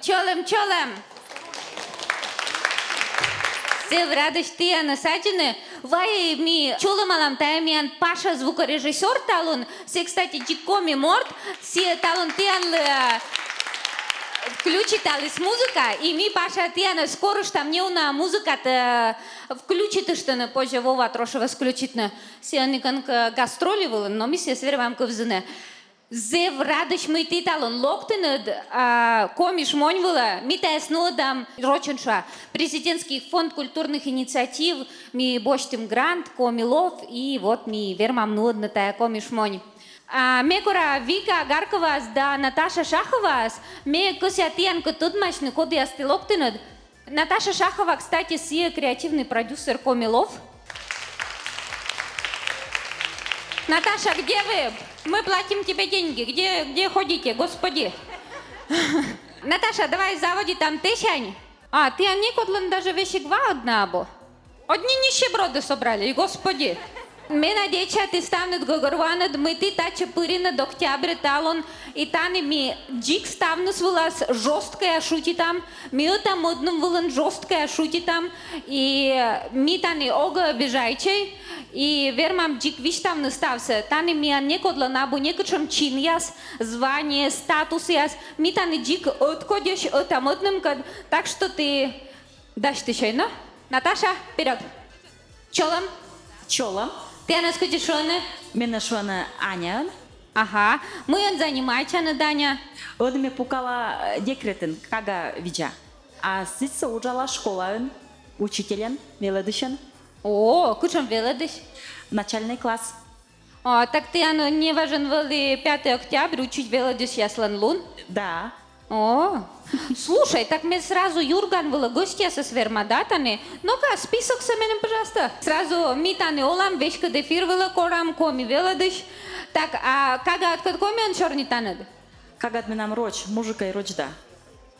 Чолем. Все в радости насадины. Вай ми чулым алам таймиан Паша звукорежиссер талун. Все, кстати, дикоми морд. Все талун тианлы включит алис музыка. И ми Паша тиана скоро ж там не уна музыка включит что на позже Вова трошева включит на. Все они как гастроли были, но ми все свервам ковзыне. Зе в радость мы титалон локтенед комиш моньвала митая снодам роченша президентский фонд культурных инициатив ми боштим грант комилов и вот ми вермам нудна тая комиш монь. Мекора Вика Гарковас да Наташа Шаховас ме косятиянка тудмашны кодиасты локтенед. Наташа Шахова, кстати, сия креативный продюсер комилов. Наташа, где вы? Мы платим тебе деньги. Где ходите, господи? Наташа, давай заводи там тысячань. Ты никодлан даже вещи гва однабо. Одни нищеброды собрали, господи. Мы надеемся, ты станет гогарванад, мы ты тача пырина до октября талон, и тани ми джик ставнус вылаз жесткая шути там, ми там одном вылан жесткая шути там, и ми тани ога обижайчай, и вермам джик виш там настався, тани ми некодла набу некочем чин яс, звание, статус яс, ми тани джик отходишь там одном, так что ты дашь ты чай, Наташа, вперед. Чолом. Ты она скажешь, что она? Меня шона Аня. Ага. Мы он занимается на Даня. Он мне пукала декретен, кага видя. А сица ужала школа, учителен, веледышен. О, кучем веледыш. Начальный класс. Так ты оно не важен вели 5 октября учить веледыш яслан лун? Да. О, слушай, так мне сразу Юрган было гостья со свермадатами. Ну-ка, список со менем, пожалуйста. Сразу митаны олам, вешка дефир вела корам, коми веледыш. Так, а кага откат коми он черный танед? Кага нам роч, мужика и роч да.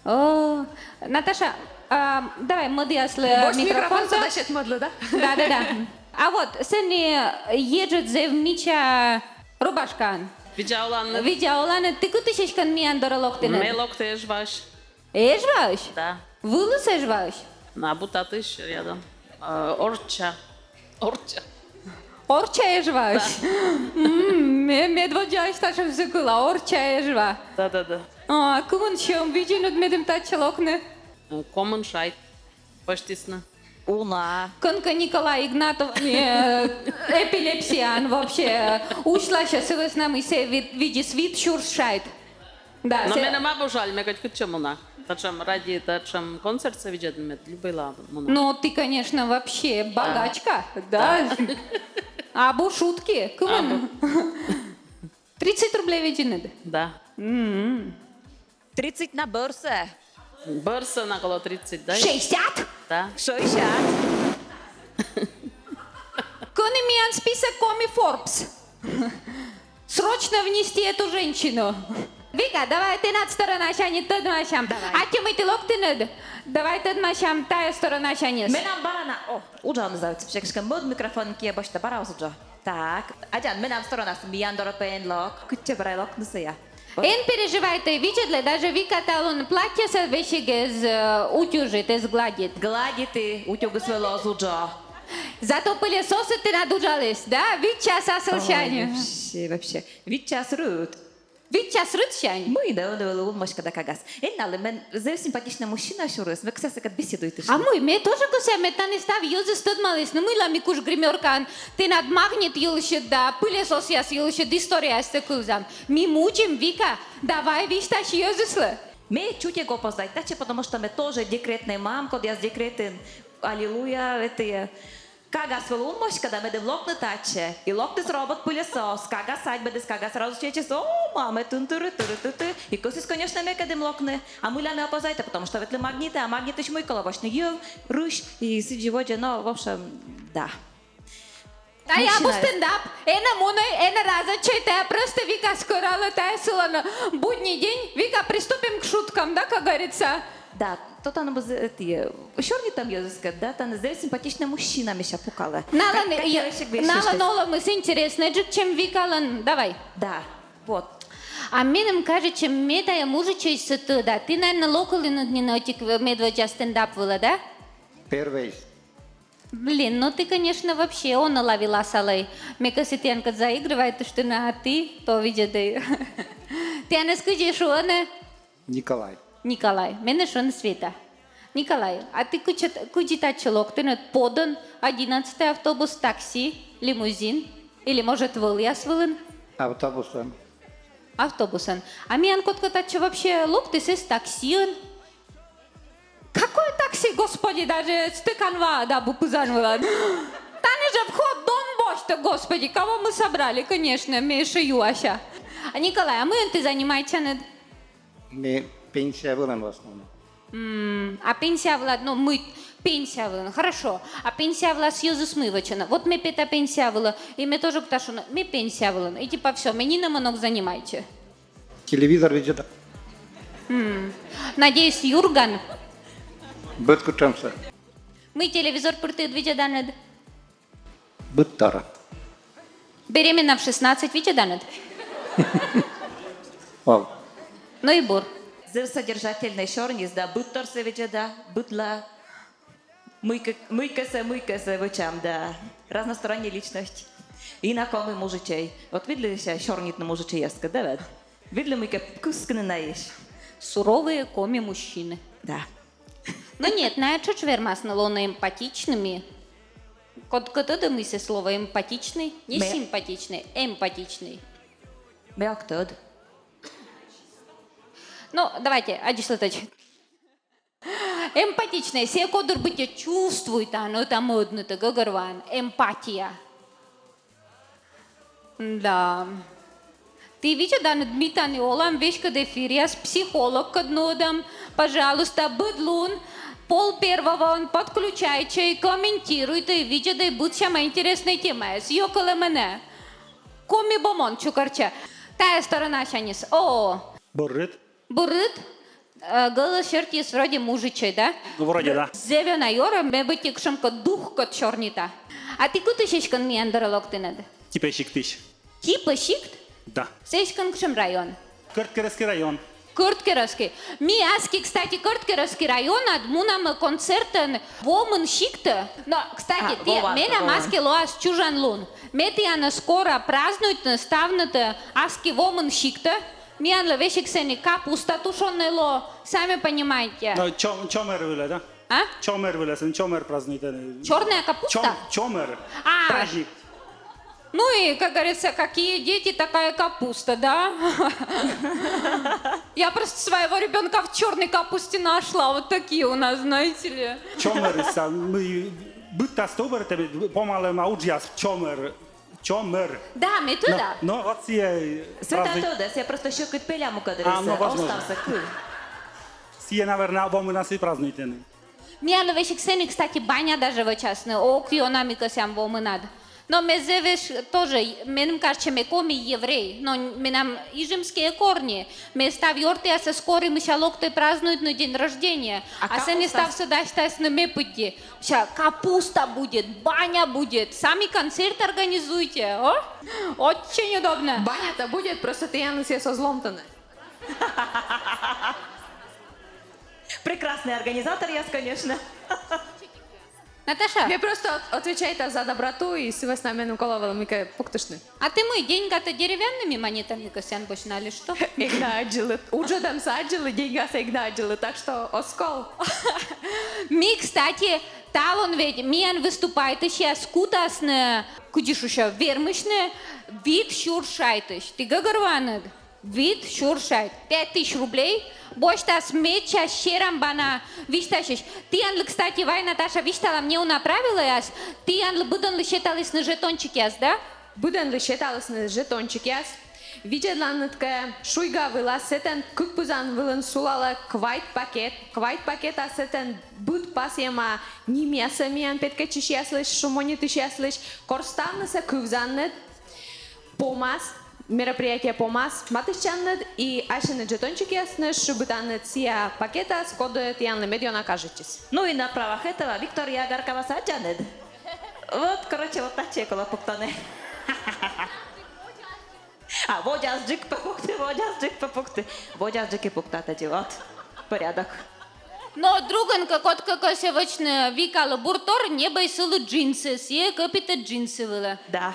О, Наташа, давай, моды ясли микрофон задачать модлу, да? Да. А вот, сени едет зевмича рубашкан. Видеоланы, ты куда шешкан миян доролоктенед? Мелок ты жваш. Эжваш? Да. Вылыс эжваш? На бутатыш рядом. Орча. Орча эжваш? Медводжа исташев зыкыла, орча эжва. Да. Кун чем виденут медем тачелокне? Коммун шайт. Поштисна. Уна. Конка Николай Игнатов, эпилепсиян вообще. Ушла сейчас с нами се види свит шуршайт. Да. Но меня мабу жаль, мне как чему на. Тачем ради тачем концерт се видят, мне любила муна. Ну ты, конечно, вообще богачка, да? Абу шутки, куман. 30 рублей видены. Да. 30 на борсе. Борса на около 30, да? 60? Да. 60. Конемиан список Коми Форбс. Срочно внести эту женщину. Вика, давай ты над стороной шанит, тот машам. А тем ты локтинед. Давай тот машам, тая сторона шанит. Менам барана. О, уджа называется. Всякий мод микрофон ки башта бара уджа. Так, Аджан, менам сторона с мияндора пен лок. Куче брай лок нусая. Эн переживайте, видели, даже Вика талон платье со вещиге утюжит, сгладит. Гладит и утюга свело уджа. Зато пылесосы ты надужались, да? Ведь час осылщане. Вообще. Ведь час рут. Ведь час рытщань. Мы да, мошка да кагас. Энналы, мен за симпатичный мужчина шурус. Вы, кстати, как беседуете. А мы, мне тоже куся, мы там не став юзы студмались, но мы лами куш гримеркан, ты над магнит юлщит, да, пылесос яс юлщит, история с такузам. Мы мучим, Вика, давай вишташ юзыслы. Мы чуть его поздать, потому что мы тоже декретная мамка, я с декретен. Аллилуйя, это кагас валун мошка, да, мы де влог на таче. И лок ты робот пылесос, кагас сайт, бедес кагас сразу чечес, о, мама, тун-туры-туры-туры. И косис, конечно, мы кадем локны, а мы ляме опоздайте, потому что это магниты, а магниты ж мой колобочный, ев, руш, и сиджи но, в общем, да. А я бы стендап, эна муной, эна раза, чей-то просто Вика скорала, таясила на будний день. Вика, приступим к шуткам, да, как говорится? Да, то там шорни там язык, да, там здесь симпатичный мужчина меня пукала. Нала, Нола, мы с интересной, чем Вика, давай. Да, вот. А мне кажется, я мужича из да. Ты, наверное, локали на дне нотик медведя стендап была, да? Первый. Блин, ну ты, конечно, вообще он наловила салей. Мне кажется, ты заигрывает, что на ты, то видит. Ты, она скажешь, он Николай. Николай, мене что на света. Николай, а ты куда человек? Ты на подан 11-й автобус, такси, лимузин? Или, может, выльяс вылын? Автобусом. Автобусом. А мне анкот-котачо вообще лук, ты сес такси? Какое такси, господи, даже стакан вода бупузан вылан. Там же вход Дон Бош-то, господи, кого мы собрали, конечно, Миша Юаша. А Николай, а мы ты занимаешься над... Мне пенсия была в основном. А пенсия была, ну, мы... Пенсия была, хорошо. А пенсия была с юзу смывачена. Вот мы пета пенсия была, и мы тоже кташу, мы пенсия была. И типа все, мы не на много занимаете. Телевизор видит. Надеюсь, Юрган, Бытку чемся. мы телевизор пурты видя данед. Быттара. Беременна в 16 видя данед. Вау. Ну и бур. За содержательный шорниз, да, буттор се вече, да, бутла. Мыйка се вычам, да. Разносторонняя личность. И на ком мужичей. Вот видели себя шорнит на мужичеестка, да, вед? Видели мыйка кусканы наешь? Суровые коми-мужчины. Да. Ну нет, на чуть вермас налоно эмпатичными. Когда мы се слово эмпатичный, не Ме- симпатичный, эмпатичный. Меоктод. Ну, давайте, одишлаточек. Эмпатичный, все кодр быть чувствует, оно там модно-то, гагарван. Эмпатия. Да. Ты видишь, да, Дмитрий Олам, вещь, когда эфириас, психолог, коднодам, пожалуйста, быдлун, пол первого он подключается и комментирует, и видит, и будет самая интересная тема. Съёкала мене. Коми бомон, чукарча. Тая сторона шанис. О, Буррит? бурыт, голос шертис вроде мужичей, да? Ну, вроде да. Зевена йора, ме быть кшамка дух кот чернита. А ты куда шишкан миандералог ты надо? Типа Щиктыш. Типа шикт? Да. Сешкан кшам район. Кырткерский район. Кырткеровский. Миаски, кстати, Кырткеровский район, адмунам концертен воман шикта. Но, кстати, ты, меня маски лоас чужан лун. Метиана скоро празднуют ставната аски воман шикта. Миан лавешик сени капуста тушеная ло. Сами понимаете. No, Чомер вылез, да? А? Чомер вылез, Чомер празднует. Черная капуста? Чомер. А. Праздник. Ну и, как говорится, какие дети, такая капуста, да? Я просто своего ребенка в черной капусте нашла. Вот такие у нас, знаете ли. Чомер, мы будто стобер тебе помалу маудиас Чомер. Чомер. Да, мы туда. Но вот все Света Тодес, я просто щекаю пеляму, когда ну, возможно. остался куль. все, наверное, вам у нас и празднуют. Мне ловишь ксены, кстати, баня даже в частной. О, кионамика сям вам и надо. Но мы зовешь тоже, мне кажется, мы коми еврей, но мы нам ижемские корни. Мы став йорты, а скоро мы шалок-то празднуют на день рождения. А се не став сюда считать на мепути. Ща капуста будет, баня будет, сами концерт организуйте. О? Очень удобно. Баня-то будет, просто ты Яна все со злом-то. Прекрасный организатор, я, конечно. Наташа, Я просто отвечайте за доброту и с вас нами Николаевна Мика пуктышны. а ты мой деньги-то деревянными монетами косян бочна или что? Игнаджили. Уже там саджили, деньги игнаджили, так что оскол. Ми, кстати, талон ведь, миан выступает еще скутасне, кудишуша вермышне, вид шуршайтыш. Ты гагарваныг, вид шуршайт. 5000 рублей, бочта смеча щерам бана вишташиш. Ты, анлы, кстати, вай, Наташа, виштала мне направила яс, ты, анлы, будан считалась на жетончик яс, да? Буден ли считалось на жетончик яс? Видела нытка шуйга вила сетен кукпузан вилен сулала квайт пакета сетен буд пасема ни мяса миан петка чишяслыш, шумони тышяслыш, корстанна се кувзаннет, помас, мероприятие помас, матышчаннет и ашины жетончик яснеш, шубутаннет сия пакета, скодует ян лемедио накажетесь. Ну и на правах этого Виктория Агаркова саджанет. Вот, короче, вот так чекала пуктане. А, водязджик попукти. Водязджики пуктататі, от. Порядок. Но другенка, котка косевочная, викала буртор, небо и сылу джинсы, сие капита джинсы вела. Да.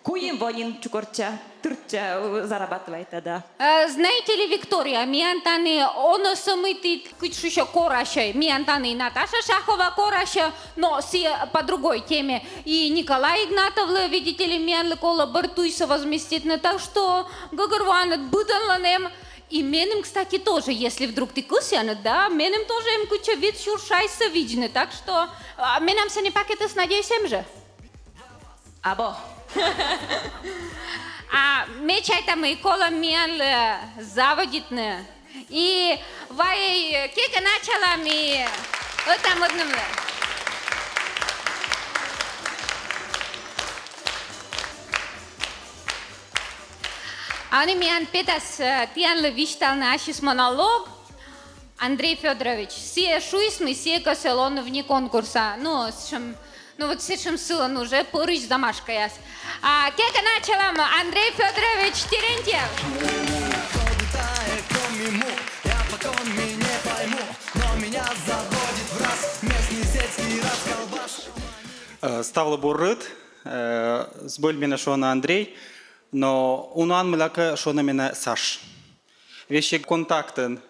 Куим вонин чукорча, турча зарабатывает, да. Знаете ли, Виктория, миантаны, он самый ты, еще Кораша, миантаны Наташа Шахова Кораша, но все по другой теме. И Николай Игнатовлы, видите ли, мианлы кола Бартуйса возместит, так что Гагарванат Буданланем. И менем, кстати, тоже, если вдруг ты кусянет, да, менем тоже им куча вид шуршайся видно, так что менем се не пакеты с надеюсь же. Або. А мечай там и кола миан заводитне. И вай кека начала ми там одном. Они миан петас тиан левиштал нашис монолог. Андрей Федорович, все шуисмы, все коселоны вне конкурса. Ну, вот сечем силан уже порыч замашка яс. А кека начала Андрей Федорович Терентьев. Я покон не пойму, но меня заводит в раз местный сельский расколбас. Ставлы буррыт, сбыль меня шона Андрей, но унан мляка шона меня Саш. Вещи контактен,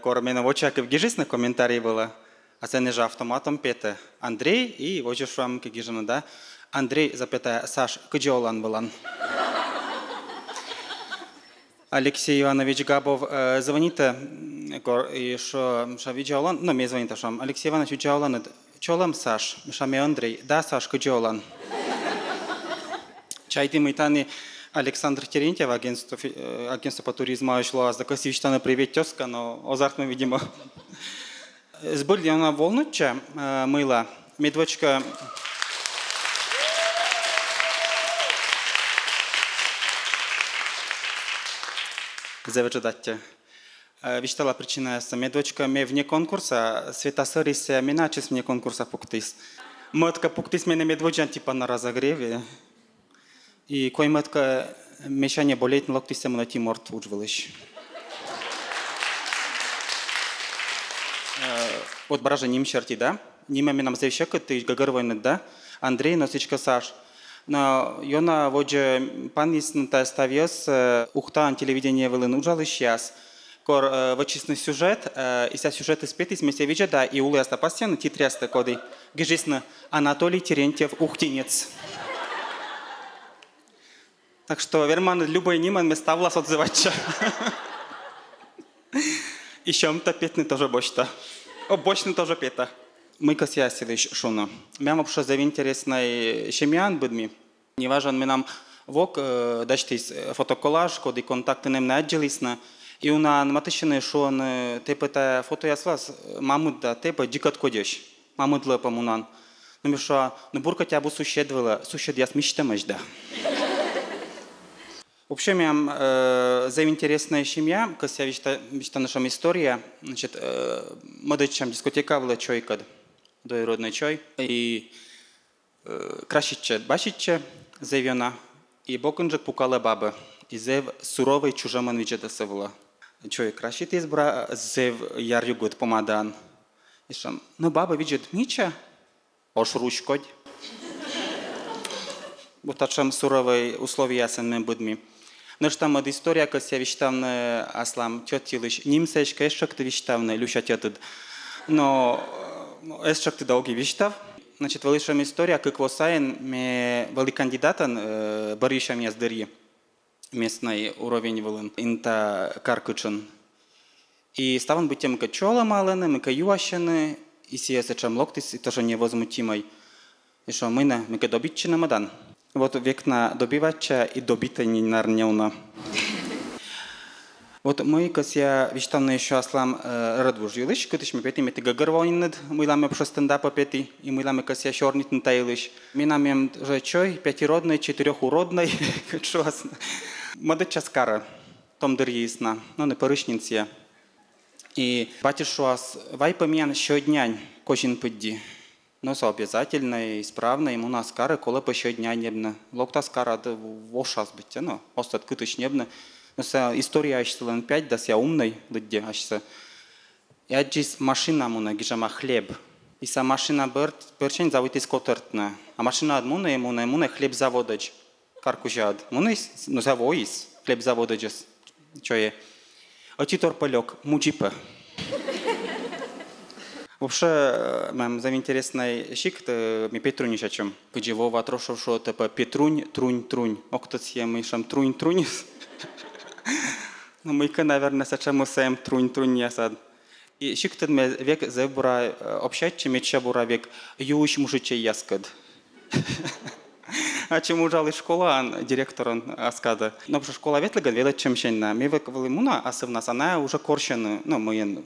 кор меня в очах в гижисных комментарий было, а це не же автоматом пете Андрей и в очах шуам кигижина, да? Андрей, запятая, Саш, кыджолан балан. Алексей Иванович Габов, звоните, и что видеолан, ну, мне звоните, что Алексей Иванович видеолан, чолам Саш, шаме Андрей, да, Саш, кыджолан. Чайти мытани Александр Терентьев, агентство по туризму, шло за косичтана привет тезка, но азартно, видимо. Сбыль она волнуча мыла, медвочка. Завеждатте. Виштала причина с медвочка ме вне конкурса, светосорис миначис вне конкурса пуктис. Мэтка пуктис мене медводжан типа на разогреве. И кой мэтка мешание болеть на локтис на тиморт учвелыш. От бража ним черти, да? Нима минам завещака ты гагарвойны, да? Андрей носичка Саш. Но йона водже панис на ставиос ухтан телевидение велен ужалы сейчас. Кор вычисный сюжет, и вся сюжет испытый вместе видя, да, и улеста пастян, титряста коды. Гижисна Анатолий Терентьев ухтинец. Так что, верман, любой ниман мы ставлас отзывать. Еще петный тоже бочта. О, бочный тоже пета. Мы косясили шуно. Мям вообще за интересной шемян будми. Не важен мы нам вок дачтись фотоколлаж, коды контакты нам наделисна. И у нас матышины шон тепета фото я с вас мамут да тепа дикат кодеш. Мамут лапа мунан. Ну миша, ну бурка тебя бы сущедвала, сущед я смещтамаш да. В общем, за интересная семья, кося вишта наша история, значит, модычам дискотека была чойка, доиродный чой, и кращиче, бачиче, зевена, и бокунжик пукала баба, и зев суровый чужаман виджета севла. Чой кращит избра, зев ярюгут помадан. И шам, ну баба виджет мича, ош ручкодь. Вот такшам суровые условия ясен мы будем. Но что там история, как я вещтавна аслам тетилыш, нимсечка эшек ты вещтавна, люша тетуд. Но эшек ты долгий вещтав. Значит, велишам история, как восаен ме вели кандидатан баришам яздыри местный уровень волен инта каркучен. И ставан быть тем качола малены, мы каюашены, и сиесечам локтис, и тоже невозмутимой. И что мы на мы добитчина мадан. Вот векна добивача и добита не нарневна. Вот мы, как я вещтам еще аслам радвужилыш, кутыш мы петим это гагарвойнед, мы ламе просто стендапа пети, и мы ламе как я шорнит на тайлыш. Мы намем же чой, пятиродный, четырехуродный, что ас. Мода часкара, том дырьисна, но не порышница. И батюшуас вайпамян щоднянь, кожин подди. но со обязательно, исправно, ему на скары, кола по еще дня небно. Локта скара, да вошас быть, ну, остат кытыш небно. Но са история аж селен 5, да ся умный, лыдде аж са. Я джис машина муна, гижама хлеб. И са машина берчен завыт из котертна. А машина адмуна муна хлеб заводач. Каркужад. Мунис, ну завоис, хлеб заводаджес. Чё е? Отитор полёк, муджипа. Вообще, мам, за интересный щик, ми Петрунич о чем. Пыджевого трошо шо типа Петрунь, трунь. Октос я мы шам трунь. Ну мы-ка, наверное, сачему саем трунь ясад. И щик тот ме век зебура общать, чем меча бура век юш мужичей яскад. А чему жал из школа директором аскада. Но потому школа ветлеган ведать чем щенна. Ми век валимуна, а сывнас она уже корщен, ну мы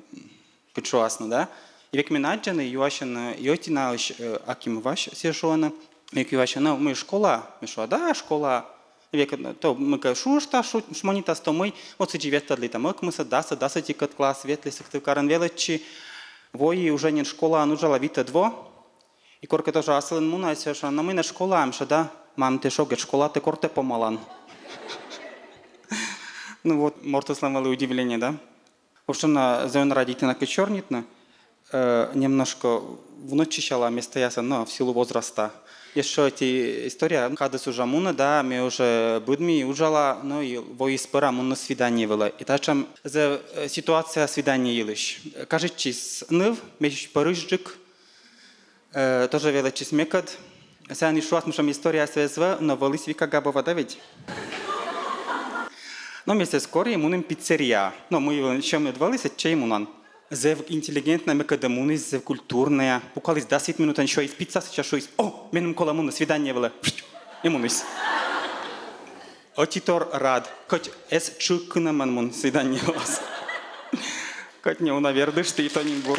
печуасно, да. И век минаджаны юашен йотина аким ваш сешона. Век юашен, ну мы школа, мы шо, да школа. Век то мы шушта шмонитас то мы вот сидевет ли там мы даса тикат класс ветли сектив каран величи. Вои уже не школа, ну жала вита дво. И корка тоже аслен муна сеша, но мы на школа амша, да. Мам, ты шо, гет школа, ты корте помалан. Ну вот, морто сломало удивление, да? В общем, на зон родителя кочернитна, немножко внучищала место яса, но в силу возраста. Еще эти история, когда сужамуна, да, мы уже будми ужала, ну и вои спора муна свидание было. И тачам за ситуация свидания елиш. Кажется, ныв, меч парыжджик, тоже величи смекад. Сега ни шуас мушам история СВСВ, но валис вика габова давить. Но месяц скоро имуним пиццерия. Но мы еще не двались, че имунан. Зев интеллигентная мекадамуны, зев культурная. Буквально 10 минут еще из пицца, сейчас что из. О, менем коламуна, свидание было. Имунис. Отитор рад. Хоть эс чукнаман мун свидание у вас. Хоть не унавердыш ты и то нимбур.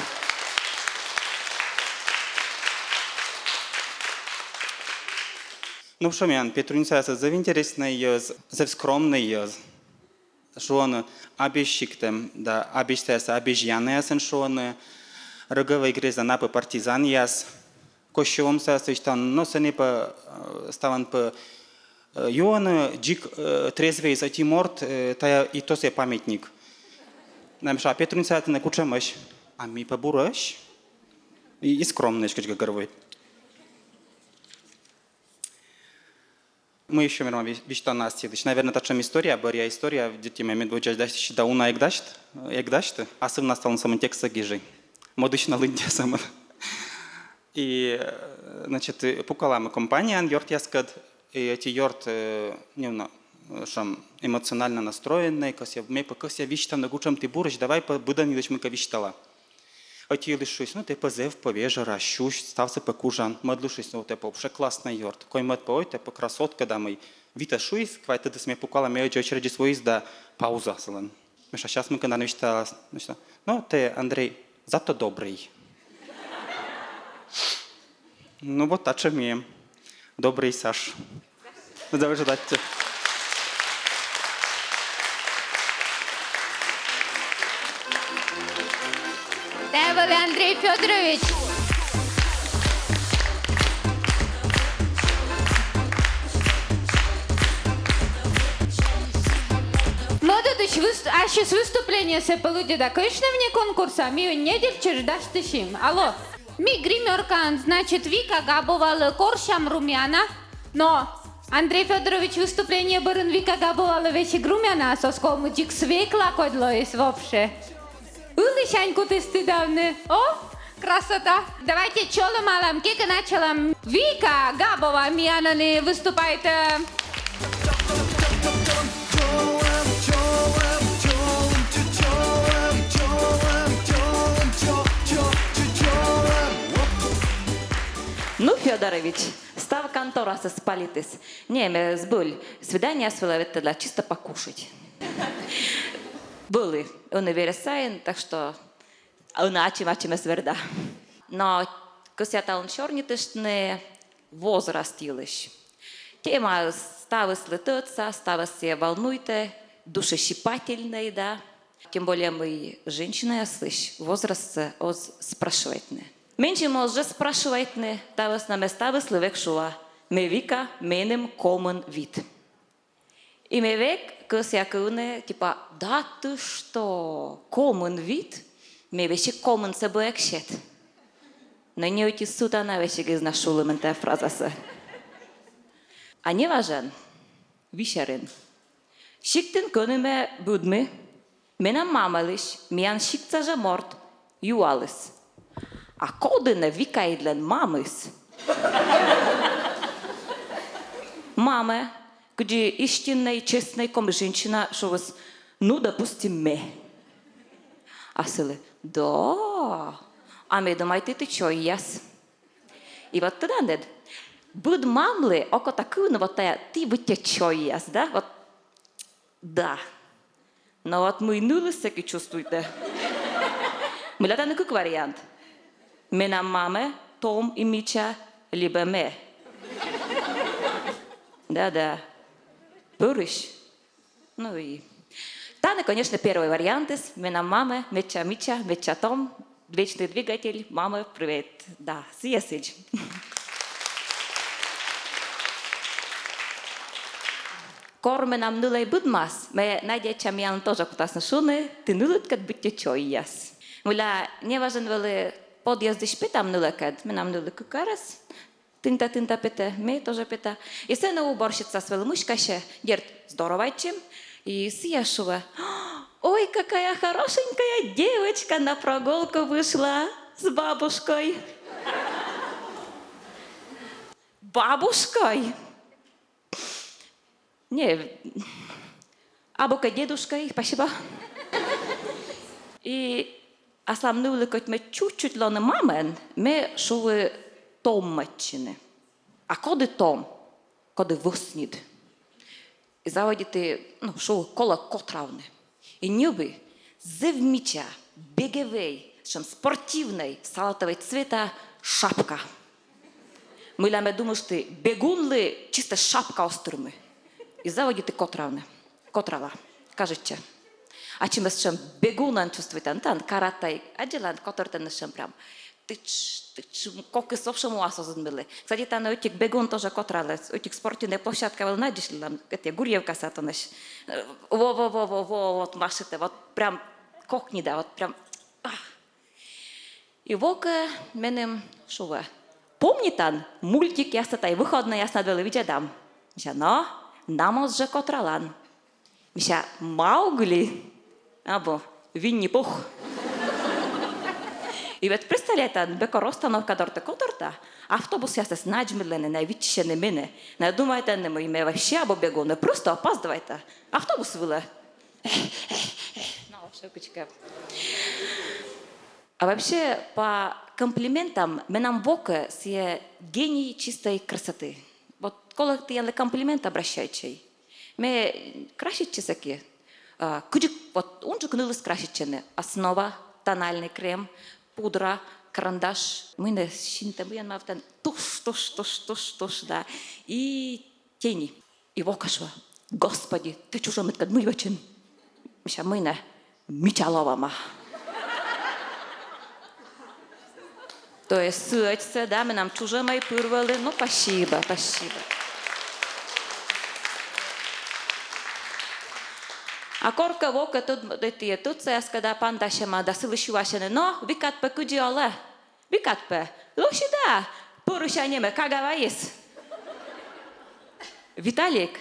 Ну, що мен, Петруниця, зав інтересний єз, зав скромний єз. Що он обіщиктем, да, обіщтеса, обіж'яне ясен, що он роговий гриза напи партизан яс. Кощовом сестичтан, но се не по ставан по юан джик трезвей за тиморт, та і то се пам'ятник. Нам ша Петруниця ти не кучемаш, а ми побураш. І скромний, як говорить. Мы еще миром вещта настидыч. Наверное, та чем история, боря история, дети мы медведь дашь да уна як дашь, а сын настал на самом текста гижи. Модыч на лынде самый. И значит пукала мы компания, йорт яскад, и эти йорт не шам эмоционально настроенный, кося мы покося вещта на гучам ты бурыч, давай по будан идыч мы ковиштала. Оті лишусь, ну ти позив, повежера, щущ, стався по кужан, медлушись, ну типу, вже класний йорт. Кой мед поой, типу, красотка, да ми віта шуїс, квай ти десь ми покала, ми очі очереді свої, да пауза, селен. Ми що, зараз ми канали віщта, ну ти, Андрій, зато добрий. Ну, вот та чи ми. Добрий Саш. Завиждайте. Тебе, Андрей Федорович. Ну, а сейчас выступление се полуди, да, конечно, вне конкурса, ми не дельчер, да, штыщим. Алло. Ми гримеркан, значит, Вика габовала коршам румяна, но Андрей Федорович выступление барын Вика габовала вещи грумяна, со сколму дик свекла кодло есть вообще. Улышаньку ты стыдавны. О, красота. Давайте чоло малам, кека началам. Вика Габова, миана не выступает. Ну, Федорович, став контора со спалитыс. Не, мы сбыль. Свидание свело это для чисто покушать. Были универсайн, так что иначе мачем сверда. Но когда он чернитышный возраст илыш. Тема става слетаться, става се волнуйте, душещипательной, да. Тем более мы женщины, я слышу, возраст спрашивает. Меньше може спрашивать не, тавас на места высливек шуа. Ме вика менем common вид. И ме век късякъвне, типа, да ты что, common вид? Ме беше common се бъекшет. На нее ти сутана вече ги изнашула мен тая фраза се. А не важен, вишерен. Шиктен кънеме будме, менам мамалиш, миян шикца жа морт, юалис. А коде не вика идлен мамис? Маме, где истинная и честная ком женщина, что вас, ну, допустим, ме. А силы, да, а ме думаете, ты чё, яс? И вот тогда нет. Буд мамлы, око такую, ну вот ты будьте чё, яс, да? Вот, да. Но вот мы нулы всякие чувствуете. Мы летаем как вариант. Мы нам маме, Том и Мича, либо ме. Да-да. Пурыш. Ну и... Таны, конечно, первый вариант. Мы нам маме, Мича Мича, Мича Том, вечный двигатель, мама, привет. Да, съездить. Корме нам нулей будмас. Мы надеемся, мян тоже кутасны шуны, ты нулет, как будьте чой яс. Муля, не важен вели подъезды шпитам нулекед. Мы нам нуле кукарас. Тинта пита, мы тоже пита. И сына уборщица с велмышкаще, дерт здоровайчим. И съешува. Ой, какая хорошенькая девочка на прогулку вышла с бабушкой. Бабушкой? Не, абука дедушкой, спасибо. И аслам нулекот мы чуть-чуть лоны мамен, мы шувы Томмаччини. А коли Том, коли виснід, і заводити, що коло котравне. І ніби зевміча, беговий, шам спортивний, салатовий цвіта шапка. Ми ляме думали, що бегунли чисто шапка острими. І заводити котравне. Котрава, кажучи. А чим ще бегунан чувствуєте, антан, каратай, аджелан, котор не ще прям. Тыч, колко совшему осознали. Кстати, там на этих бегун тоже котралец, этих спортивных площадках, вы знаете, там, эти гурьевка сатанаш. Вот машите, вот прям, кокни, да, вот прям. И вока менем, что вы, помните, мультик я статай, выходный я снадвели видядам. Миша, но, намоз же котралан. Миша, Маугли, або Винни-Пух. І от представляєте, беко розстановка дорте которта, автобус я се наджмілене, найвідче не мине. Не думайте, не ми вообще або бегу, не просто опаздывайте. Автобус виле. Ну, шапочка. А вообще, по комплиментам, мы нам вока все гений чистой красоты. Вот, коли ты на комплимент обращаешь, мы красить всякие. Вот, он же кнулись красить, основа, тональный крем, пудра, карандаш, мы на шинтабуян мавтан туш, да, и тени. И вокашва, Господи, ты чужо мет кадмывачен. Миша, мы на мичаловама. То есть, да, мы нам чужо мои пырвали, ну, спасибо. А корка вока тут се когда пандаше ма да силишуваше но викат пе кудиоле. Викат пе. Лоши да. Порушание ме кагаваис. Виталик,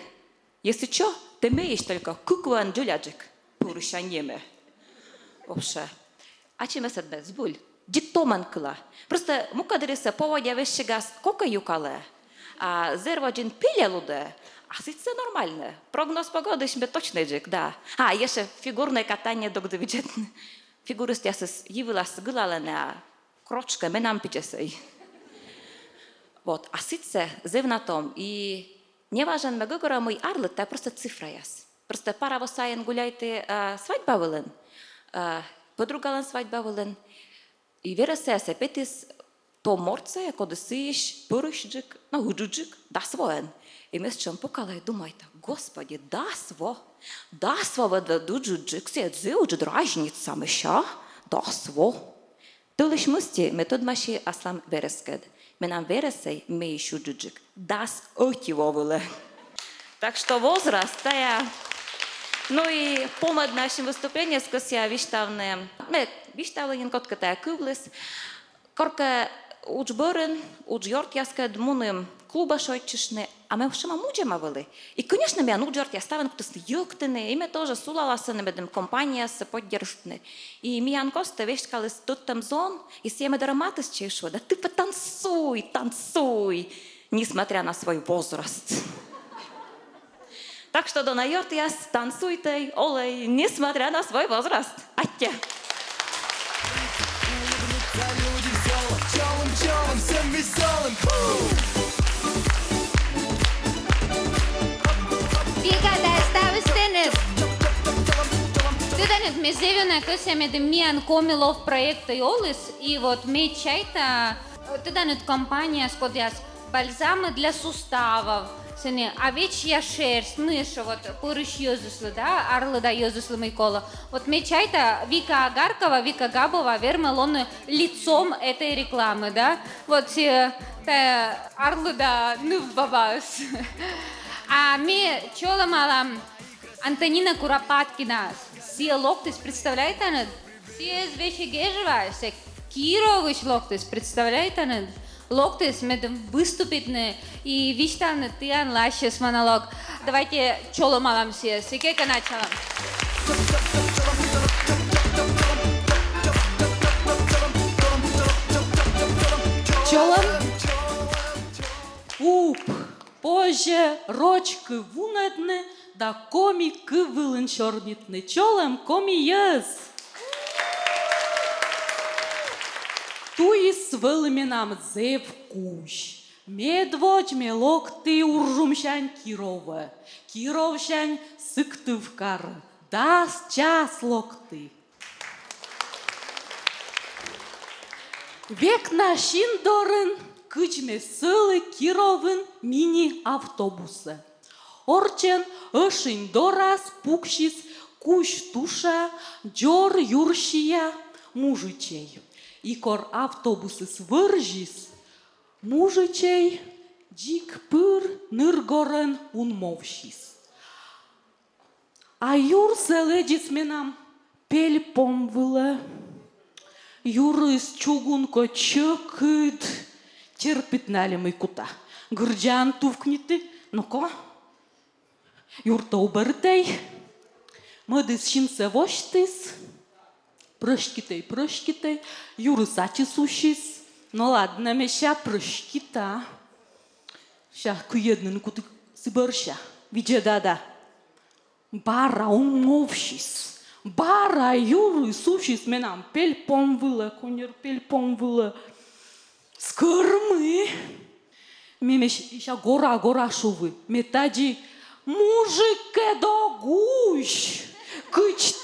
если что, ты имеешь только кукуан джуляджик. Порушание ме. Вообще. А чем это без буль? Диктоман кла. Просто мукадриса поводя вещегас кока юкале. А зерваджин пилелуде. А это нормально. Прогноз погоды себе точно джик, да. А, еще фигурное катание догды видят. Фигурист я явилась гылалена, крочка, менам пичесей. Вот, а это зевнатом. И не важен мегогора мой арлет, это просто цифра яс. Просто пара восаен гуляйте свадьба вылен. Подругален свадьба вылен. И вересе се петис то морце, коли сиш, пурышджик, худжуджик, да своен. И мы с чем покалай думаете, Господи, дасво веду джуджик, се дзюдж дражницами ща, дасво. Тылыш мусти метод маши аслам верескед. Менам вересей me еще джуджик. Das отивовылы. Так что возраст, я. Ну и помад нашим выступлением скося виштавне. Виштавленин котката кублес. Корка учборен, учьорт яскед мунем клуба шойчишне, а мы вшима муджема вели. И, конечно, меня учьорт я ставен кто-то юктене, и мы тоже сулалася на медем компания с поддержкой. И меня Коста вешкали тут там зон, и все мы драматис чешу, да ты потанцуй, танцуй, несмотря на свой возраст. Так что, Дона Йортиас, танцуйте, олей, несмотря на свой возраст. Аття! Люди в селах, челым, всем веселым. Vika tästä avistänut. Tätä nyt me sevänä kösiämme meidän Komilov проекта Олис, и вот мы чайта, tätä nyt компания скодяс бальзамы для суставов, сene овечья шерсть, мышь, вот пырыш ёзыслы, да, арлы да ёзыслы Микола. Вот мы чайта Вика Агаркова, Вика Габова вермелоны лицом этой рекламы, да, вот арлы да нывбабас. А мы чоламалам Антонина Куропаткина, все локтис, представляете, она? Все вещи гежева, все Кирович локтис, представляете, она? Локтис, мы выступить и виштан тиан лащес монолог. Давайте чоламалам все, сикека началам. Чолам? Уп, позже рочки вунедне, да коми кывылын чорнитне. Чолам коми ез. Туи свылыми нам зев кущ. Медводь мелок ты уржумщань Кирова. Кировщань сыктывкар. Дас час локты. Век нашин дорын, кычме сылы Кировын мини-автобусы. Орчен ышын дорас пукшис кущ туша джор юршия мужичей. И кор автобусы свыржис, мужичей дик пыр ныргорен унмовшис. А юр селедис менам пель помвылы. Юрыс чугунко чыкыд, терпит налимый кута. Гырджан тувкниты, ну-ка. Юрта убыртей, мыдыс шинсе воштыс. Прышкитай, юрыс ачысущис. Ну ладно, меща прышкита. Ща куеднын куты сыбырща. Виде да-да. Бара умовщис. Бара юры сущис менам пель помвыла, конер пель помвыла. Скормы. Мемеш ища гора шувы. Метади мужике догущ. Кыч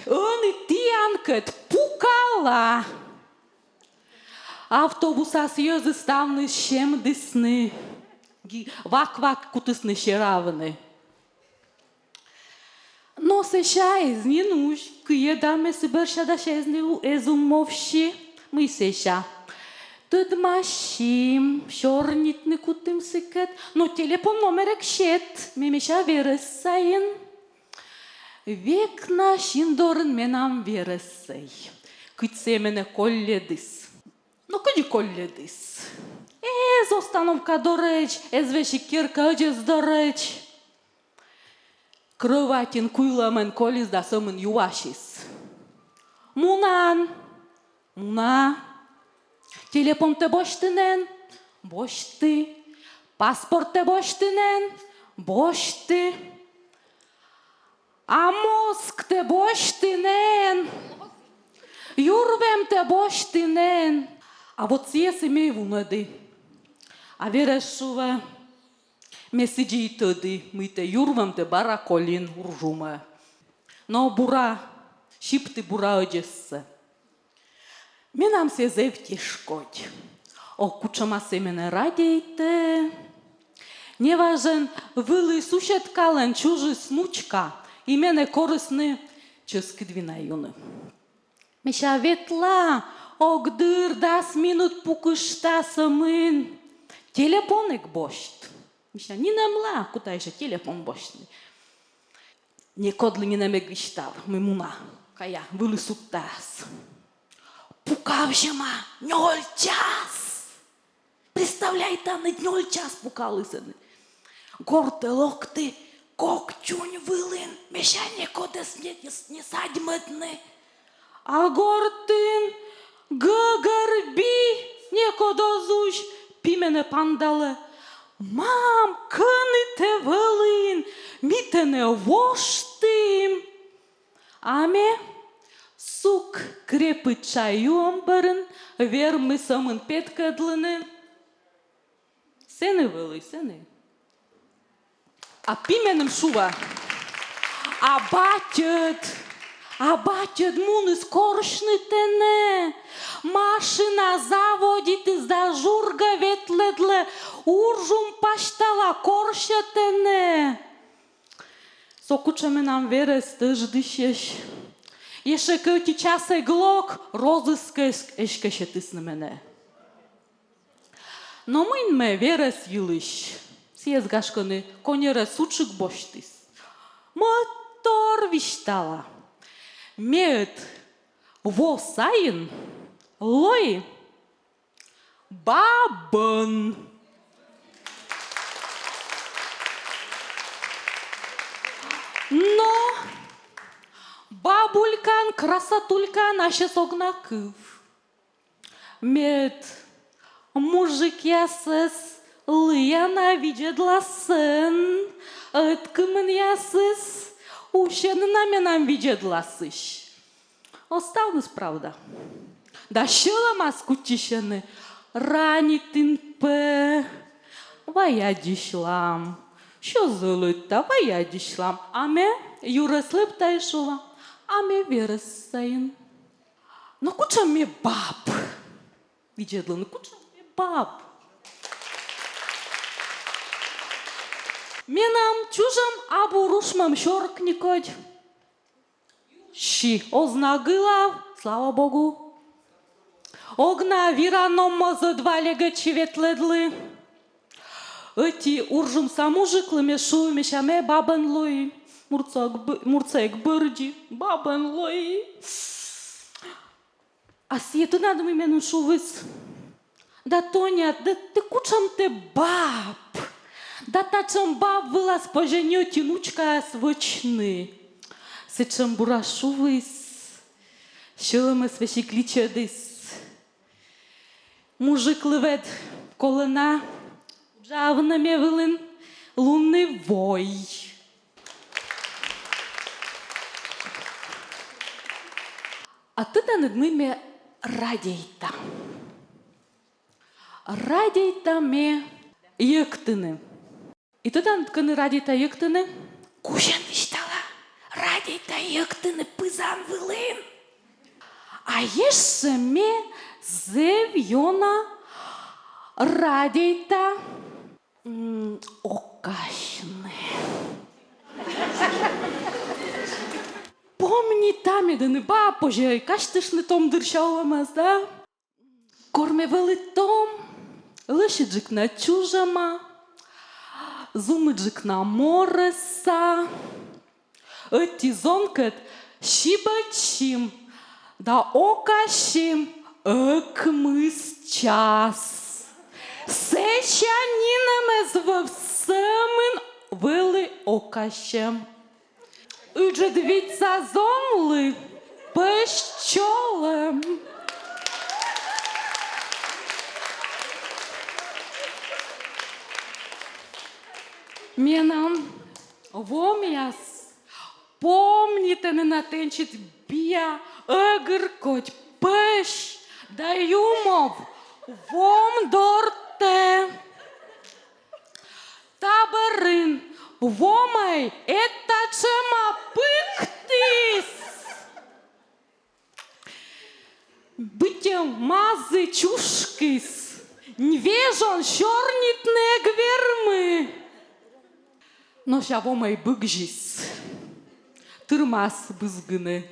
аны тианкет пукала. Автобуса съезы ставны щем десны. Вак-вак кутысны щеравны. Но сеша езнинуш, кие даме се бърша да шезнил езумовши, мы сеша. Тъд машим, шорнитни кутим секет, но телефон номерек шет, мемеша вересайен. Век нашин дорен менам вересай, кыт семене колледис. Но къди колледис? Ез остановка дореч, ез веши кирка ыджес дореч. Крыватин куйламен колис да сымын юашис. Муна. Телефон те боштынен? Бошты. Паспорт те боштынен? Бошты. А мозг те боштынен? Юрвем те боштынен? А вот сиес имей вунады. А верешува месиджи тăди, мыйте юрвам те бара колин уржума. Но бура, шипти бура ödjesse. Менам се зев тешкоть. О кучама семене радейте. Неважен вили сушет кален чужи снучка. И мене корисни чески двинаюни. Меша ветла Огдыр 10 минут пукышта самын. Телефонек бошт. Миша, не намла, куда еще телефон бошт. Не кодли не намегвиштав, мемуна. Кая, вылысуттас. Пукавшема, 0 час. Представляйте, на 0 час пукалисени. Горте локти, кокчунь вилин, мішання кодес не садьметни. А гортин, гагарби, не кодозуш, пімене пандале. Мам, каните вилин, мітене воштим. Аме, сук крепит чайом барин, верми самын петкадлини. Сени вили, сени. А пименем шува. А батят муни скоршните не. Машина заводите за журга ветледле. Уржум паштала коршате не. Сокучаме нам вере стъждишеш. Еше къти часе глок, розыска ешкешетис на мене. Но мин ме вере свилиш. Сиез гашкане, конере сучик боштис. Мотор виштала. Меет восайн, лой, бабан. Но бабулькан, красотулькан, аще согна кыв. Меет мужик ясес, лияна видедла сен, откъмен ясес, ушен наменам видедла сыш. Оставнус правда. Да шела маскутишене, ранитин пе, вая дишлам. Що золота, вая дишлам. Аме юреслеп тайшова, аме вересайн. Но куча ме баб. Видедла, но куча ме баб. Менам чужам абу рушмам шоркникоть. Ши ознагила, слава Богу. Огна вираном за 2 лега чеветледли. Эти уржум самужиклы мешу мешаме бабен лой. Мурцаек бырди, бабен лой. А сиету надо ми мену шувыс. Да Тоня, да ты кучам те баб. Да тачам баб вылаз поженё тянучка свочны. Сечам бурашувыс. Шиламе свеши кличадис. Мужик левет колена. Джавна мевелин лунный вой. А ти да над ними радійта. Радійта ме єктини. І ти да над кани радійта єктини? Кушен віштала. Радійта єктини пизан вилин. А єше ме зевйона радійта окашне. Помни там, да не ба, пожей, каштиш не том дършавамаз, да? Корме вели том, лъшиджик на чужама, зумиджик на мореса, ети зонкът шибачим, да окашим, екмис час. Сеща нинамез в съмен вели окашем. Уджедвица зонли пещолем. Менам вомяс помните не натенчит бия егркоть пещ да юмов вом дорте таберин вомай это чема пыктис. Бытем мазы чушкис, невежон шорнит не гвермы. Но ша вомай быгжис, тырмас бызгыны.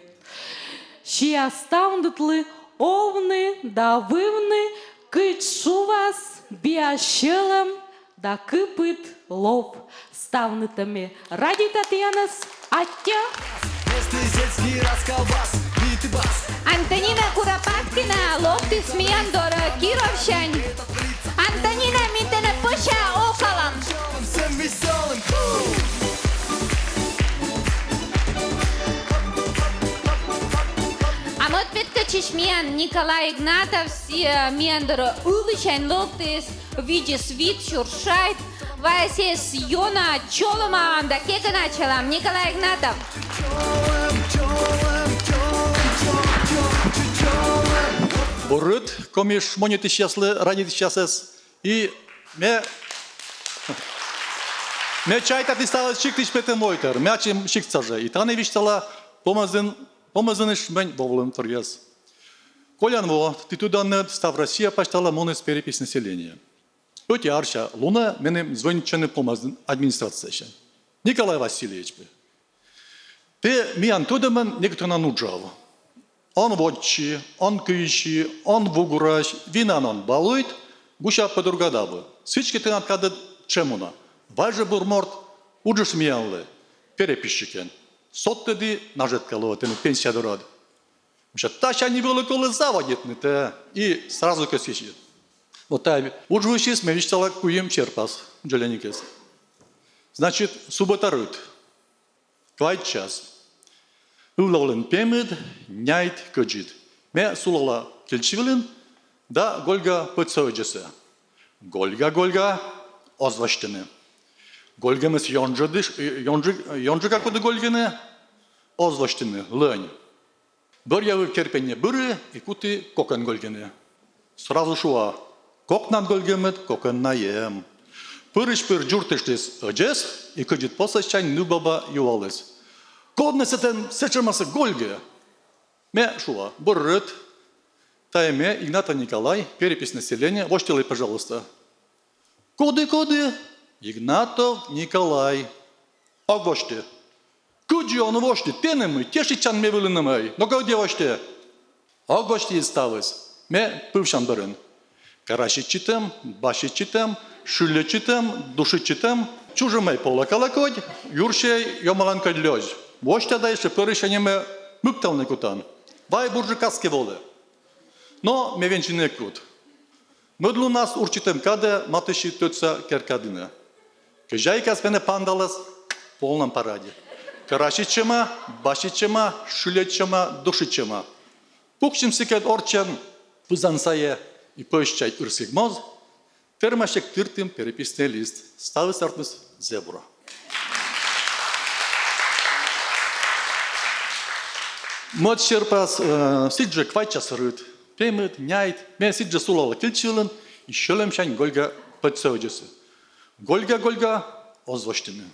Ши астаундытлы овны, да вывны, кыт шувас, биащелом, да кыпыт лоб. Ставнытами ради Татьянас, аття. Местный сельский расколбас, бит и бас. Антонина Куропаткина, локти смеяндор Кировщань. Антонина Митена Пуща околом. Всем веселым. А вот Петкачич Миян Николай Игнатов, Мияндор Улычань локтис, видис вид шуршайт, Васес Йона Чолома, да кека начала, Николай Игнатов. Бурыт, комиш, монеты счастливы, ради счастливы. И мне чайта ты стала чиктиш петемойтер, мячем чиктажа. И таны виштала помазаныш мен бовлым торгас. Колян во, ты туда не став Россия почтала монес перепись населения. Öte arşa, Luna benim звоничаны помазан администрация. Николай Васильевич бы. Ты миян тудаман некоторые нуджав. Он водчи, он кыщи, он вугураш, винан он балует, гуша подругадабы. Свечки ты надкады чемуна. Важе бурморт, уджиш миянлы, переписчикен. Соттеди нажеткало, ты пенсия дород. Таша не было колы заводит, и сразу косичит. Вот так. Уджвущий смеющийся куем черпас, джеленикес. Значит, суббота рыт. Квайт час. Уловлен пемед, няйт каджит. Ме сулала кельчивлен, да Гольга подсоджеса. Гольга, озващены. Гольга мес йонжы как уды Гольгины, озващены, лень. Бörjävы керпенне бұры, и куты кокен Гольгины. Сразу шуа. Кокнан Гольгемет, кокен наем. Пырыш-пыр джуртыштес öджес, и каджит посачань нубаба юалес. Коднесетен сечермасы Гольге. Ме шуа. Бұрыт. Тайме Игната Николай, перепись населения. Воштелай, пожалуйста. Коды. Игнатов Николай. Огвоште. Куджи он воште. Тенемы, тешичан ме вылынымай. Но где воште? Огвоште иставыз. Ме пывшан бұрын. Караши читам, баши читам, шуле читам, души читам. Чужымай пола калакодь, юршей йомалан кадлёж. Воште дайше пырышане ме мыкталны кутан. Вай буржикаски волы. Но ме венчине кут. Мыдлу нас урчитем каде матыши төтса керкадына. Кежайкас пене пандалас в полном параде. Карашичема, башичема, шулечема, душичема. Пукчим сикет орчен, пызансае и пöщай ырсигмоз, термашек тыртым переписный лист. Ставы сартмыс зебура. Мот черпас сиджи квайчас рыт. Пемет, няйт, мен сиджи сулала килчилын, и шелем шань Гольга подсöджесы. Гольга, озвощены.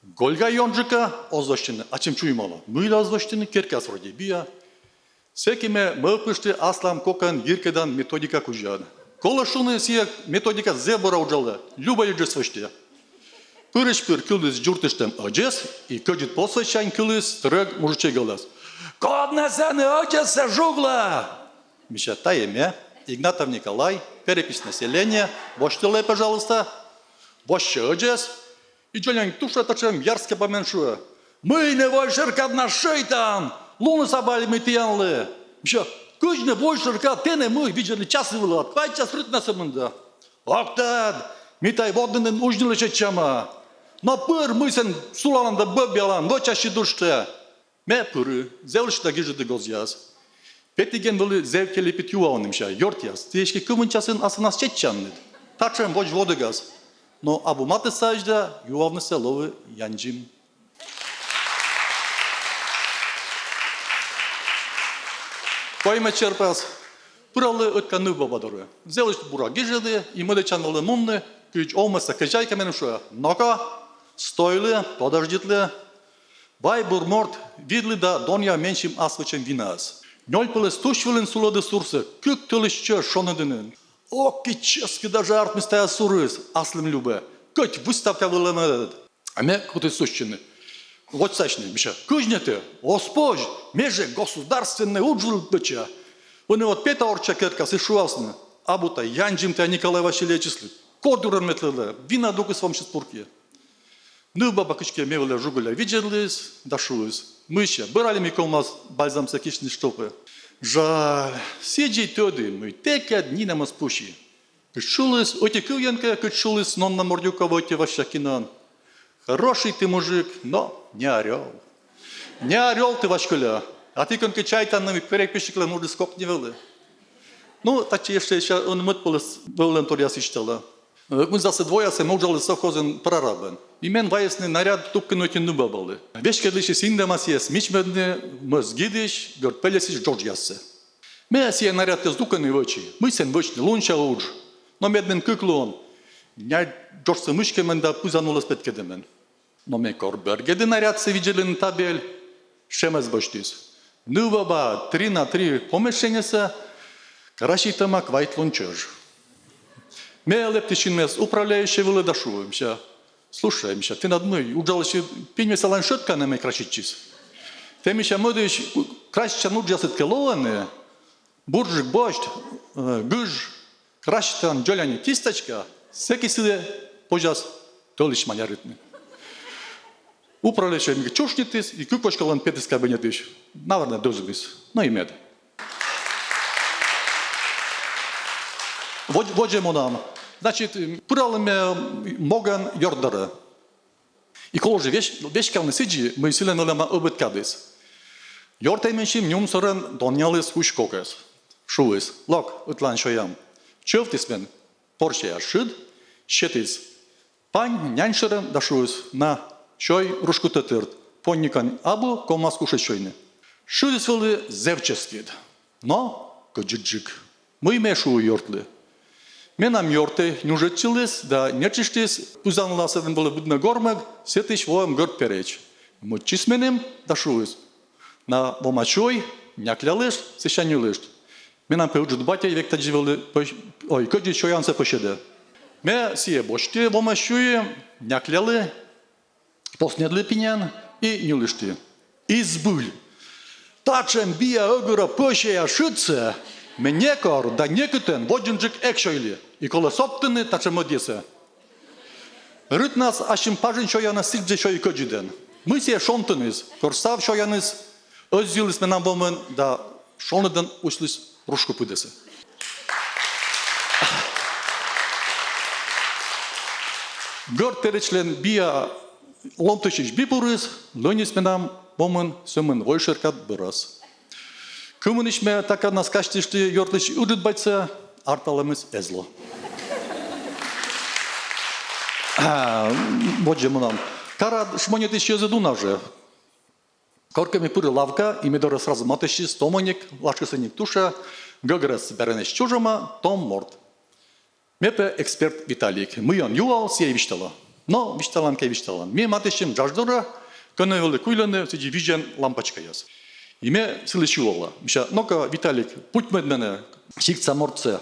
Гольга йонжика, озвощены. А чем чуймала? Мыла озвощены, керкас вроде бия. Секиме мылпышты аслам кокан гиркедан методика кужан. Кола шуны сия методика зебора уджалда. Люба юджес выште. Пырыш-пыр кылыс джуртыштем öджес, и көджит посачань кылыс трек мужичей галас. Коднесены öджесе жугла! Миша таеме, Игнатов Николай, перепись населения. Воштелай, пожалуйста. Воще öджес. И джолян туша тачем ярске поменшуя. Мы не войшеркад на шейтан! Луны собали мы тиянлы. Миша, кыжны войшеркад, тене мы видели часы вылад. Квай час рыт на самында. Октад, митай воднын ужнылы чечама. Но пыр мы сен сулаланда бөбялан, но чаще душте. Ме пыры, зелышта гижды гозяз. Петиген были зевкели питюаным ша, йортяс. Тешки кымынчасын асынас четчанныд. Тачем вож водыгаз. Но абу маты сажда, юавны селовы янджим. Койме черпас, пыралы өтканны бабадыры. Зелышт бура гижды, и мы дечанвалы мунны, күч олмаса кыжайка менің шуя. Нока, стойлы, подождитлы. Бай бурморт, видли да донья меншим асвычен винас. Нёльпылы стушвылын сулады сурсы, күк тылышчы шоныдынын. Оки чески даже артмистая сурыс, аслым любе. Көть выставка вылымадыд. А ме куты сущины. Вот сачны, Миша, кыжнеты, Господь, меже государственный уджул быча. Оны вот пета орча керка сышуасны, а бута янжим-то Николай Васильевич, кордуран метлеле, вина докус вам шеспурки. Ну, баба кычке мевеле жугуля виджерлис, дашуис. Мыща, бырали ми колмаз бальзамса кишни штопы. Жаль, сиджи төды, мы теке дни на маспуши. Кычулис, оти кыльянка, кычулис, нон на мордюкова оти вашакинан. Хороший ты мужик, но не орел. Не орел ты, Вашкуля. А ты конки чайтан нами перепишикле нужды скоп не вели. Ну, так еще он мытполис был торяс иштала. Мы зase двоя се можали совхозен прорабен. Имен ваясный наряд тупкинути нубабалы. Вешкедлиши синдемасиес мичмедне мозгидиш гортпелесиш джорджясе. Мы сие наряд тездуканы вочи. Мы сен вочни лунча уж. Но медмен кыклон. Ня джорджса мышкемен да пузанула спеткедемен. Но ме корбергеды наряд се видели на табель. Шемез боштис. Ну, баба, 3 на 3 помещения се, кращитама квайт лунчеж. Ме лептичин мес управляющий вылы дошуемся. Слушаемся, ты над мной уджалыше пинь веселан шутка на мой кращитчис. Ты миша модыш кращича нуджасыт келоаны, буржик бошт, гыж, кращитан джоляни кисточка, всеки силе пожас толиш маняритны. Управляющий мне чушнитис и куквочкалан петис кабинетиш. Наверное, дозубис, но и мед. Воджемо нам. Значит, пыралыме моган йордара. И коложи вешкалны сиджи, мы силен олема обыткадис. Йортайменшим нюм сорен донялыс хушкокес. Шуис, лок, утлан шоям. Чövтисмен поршея шид, щетис. Пань няншерен дашуис на шой рушкутатырт. Понникан абу комаску шешойны. Шидис вылы зевческид. Но каджиджик. Мы мешу йортлы. Менам йорты нюжетчилис, да нечиштис, пузанласадын было будна гормаг, сетиш воем горд переч. Мучисменем дашуис. На вомачой няклялыш, сещанюлыш. Менам пеуджут батя век тадживали, ой, каджи шоянса пошеде. Ме сие боште вомачуе, няклялы, поснедли пинян и нюлышти. Избуль. Тачем бия огура пошея шутце, менекор да некутен воджинджик экшойли. И колесоптыны тачем одеса. Рыт нас ашим пажин шояна сикдже шой коджиден. Мы сие шонтыныз, корсав шояныз, özgürlüs menam bomen da şoneden uçlus ruşku püdesi. Gört tereçlen biya lomtuşiş bipuruz, lönis menam bomen sömen voyşerkat biraz. Kümünişme taka nas kaçtıştı yortlıç udut baytsa artalımız ezlo. Воджемо нам. Кара шмонети ще задуна вже. Корками пыры лавка, и медора сразу матыщи, стомоник, лашкасыник туша, гаграс беренеш чужама, том морд. Мепе эксперт Виталик. Мы он юал, сие виштала. Но вишталан ке вишталан. Ме матыщим жаждора, көнövөлі куйланы, сиди вижен лампочка яз. И ме сылычуала. Миша, ну-ка, Виталик, путь медмене, сикца мордце.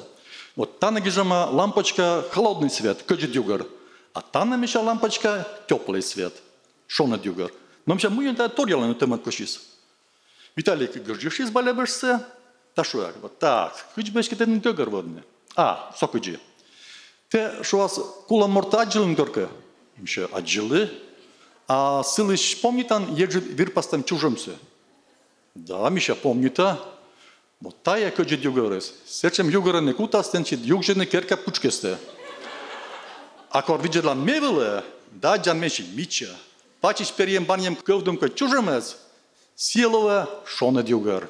Вот тана гижама лампочка, холодный свет, көджи дюгар. А тана миша лампочка, теплый свет, шона дюгар. Но миша мы это торьяла на темат кошис. Виталик гыржишис балебешсе, ташуяк. Вот так, хыджбешке тен дюгар водне. А, сокуджи. Те шо вас кула морта аджилын горка? Миша аджилы. А сылыш помнитан ежи вирпастан чужымсы. Да, Миша помнита. Вот тая көджи дюгарес. Сечем югары кутастен чит югжены керка пучкесте. Акор виджелан мевеле, да джан меши мича. Пачиш перием баньем кövдымка чужымез, силове шона дюгар.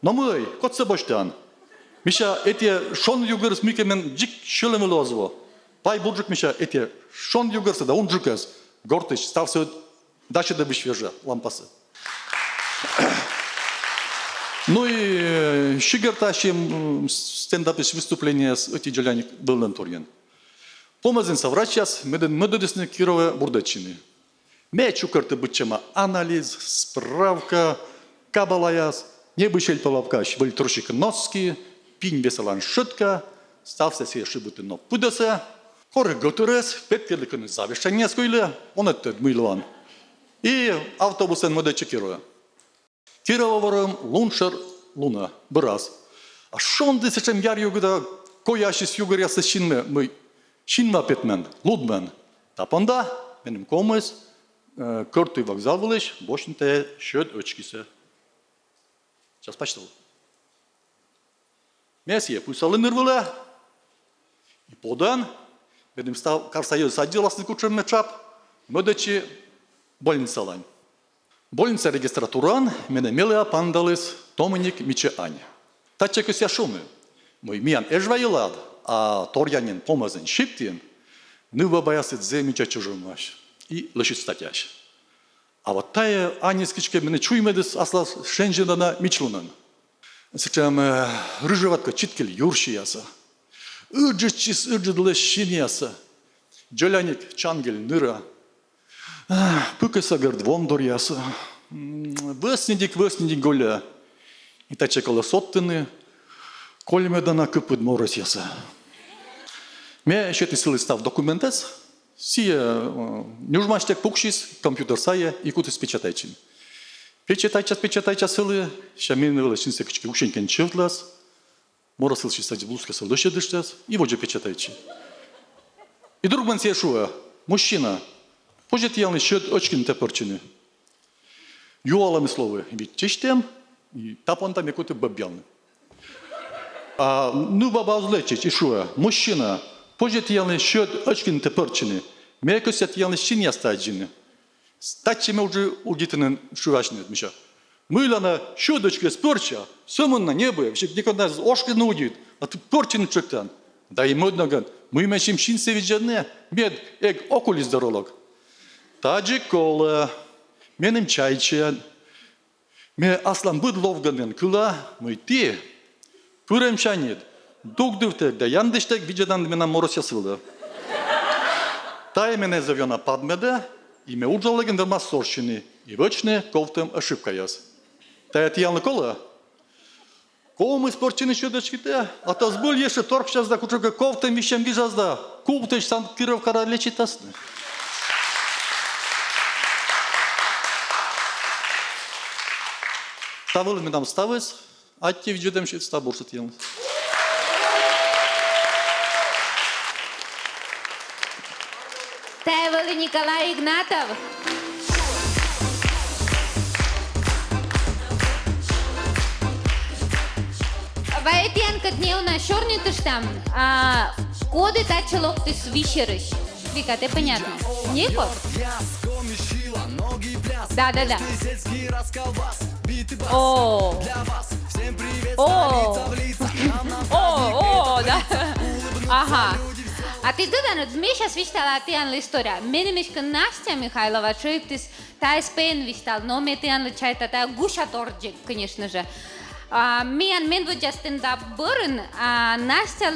Но мы, кот се боштан. Миша, эти шон дюгар с микемен джик шелем лозво. Пай бурджик Миша, эти шон дюгар се да он джукес. Гортыч, стався дача да бешвежа, лампасы. Ну и щигертащим стендапиш выступление с эти джеляник был нантурген. Помазин совращас, медодесны кирове бурдачины. Ме чукарты бычема анализ, справка, кабалаяс, не бычель половкаш, был трушик носки, пинь веселан шутка, стався сие шибуты но пудаса, хоры готурес, петкеликаны завещание скойле, он это милован. И автобусен модечи кирове. Кирово вором луншер луна, браз. А шонды сечем яр югыда кояшис югыр ясы шинме, мы шинма петмен, лудмен. Тапанда, benim комыз, көртый вокзал вылыш, бошнте шөт очкисе. Сейчас почтал. Месье, пусалы нырвыла. И подан, benim карсайыз отделасны кучем мечап, мөдечи больницалань. Больница регистратуран, мене мелеа пандалыс, томыник миче ань. Татчекыс яшуны. Мой миян эжвайылад, а торянин помазын шиптин, ныва баясыт земича чужымаш. И лышит статяш. А вот тая анискичке мене чуймедыс асла шенжинана мичлунан. Сечем рыжеватка читкел юрши яса. Үрджичис үрджидлы шин яса. Джоляник чангел ныра. Пыкаса гордвондор яса. Веснедик голя. И тачекала соттыны. Кольмедана кыпыд морос яса. Ме шети силы став документес. Сия нюжмаштек пукшис, компьютер сая и кутыс печатайчин. Печатайчас силы, шамин вылышин секачки ушенькен чевтлас. Моросыл шистади блузка сылдыше дыштас, и вот же печатайчин. И друг мен сешуа, мужчина, позже тьялный счет очкин тепорчины. Юалами словы, ведь чештем, и тапон там якуты бабьяны. Ну баба узлечич, и шуа, мужчина, позже тьялный счет очкин тепорчины. Мекося тьялный щин ястаджины. Стачи мы уже удитаны шувашны, Миша. Мылана щёдочка спорча, сомон на небо, никогда ошки наудит, а ты порчен чектан. Да и модноган, мы мечим щин севиджане, мед, окулис доролог. Таджи кола, менем чайчан, ме аслан буд ловганен кыла, мы ти, пурем чанет, дугдывтек, да яндыштек виджадан мена морося сылда. Тая мене завена падмеда, и ме уджалеген дерма сорщины, и вочне ковтем ошибка яс. Тая тьялна кола? Кол мы спорчины щёдочки-то, а то сбыл еше торг сейчас да кучука ковтем вещем гижазда, култыш сам киров кара лечитасны. Ставили ми там ставис, а ті віджидем ще стабурсу тьялна. Тевели Николай Игнатов. Ваетянка дневна шорнитыш там, а коды тачелок ты свищерыш. Вика, ты понятно? Нико? Да. О, да. Ага. А ты туда, мне сейчас вистала тянла история. Мене мешка Настя Михайлова, чуектис, та спен вистал, но мне тянла чайта, та гуша торджик, конечно же. Мен вот стендап бырын, а Настя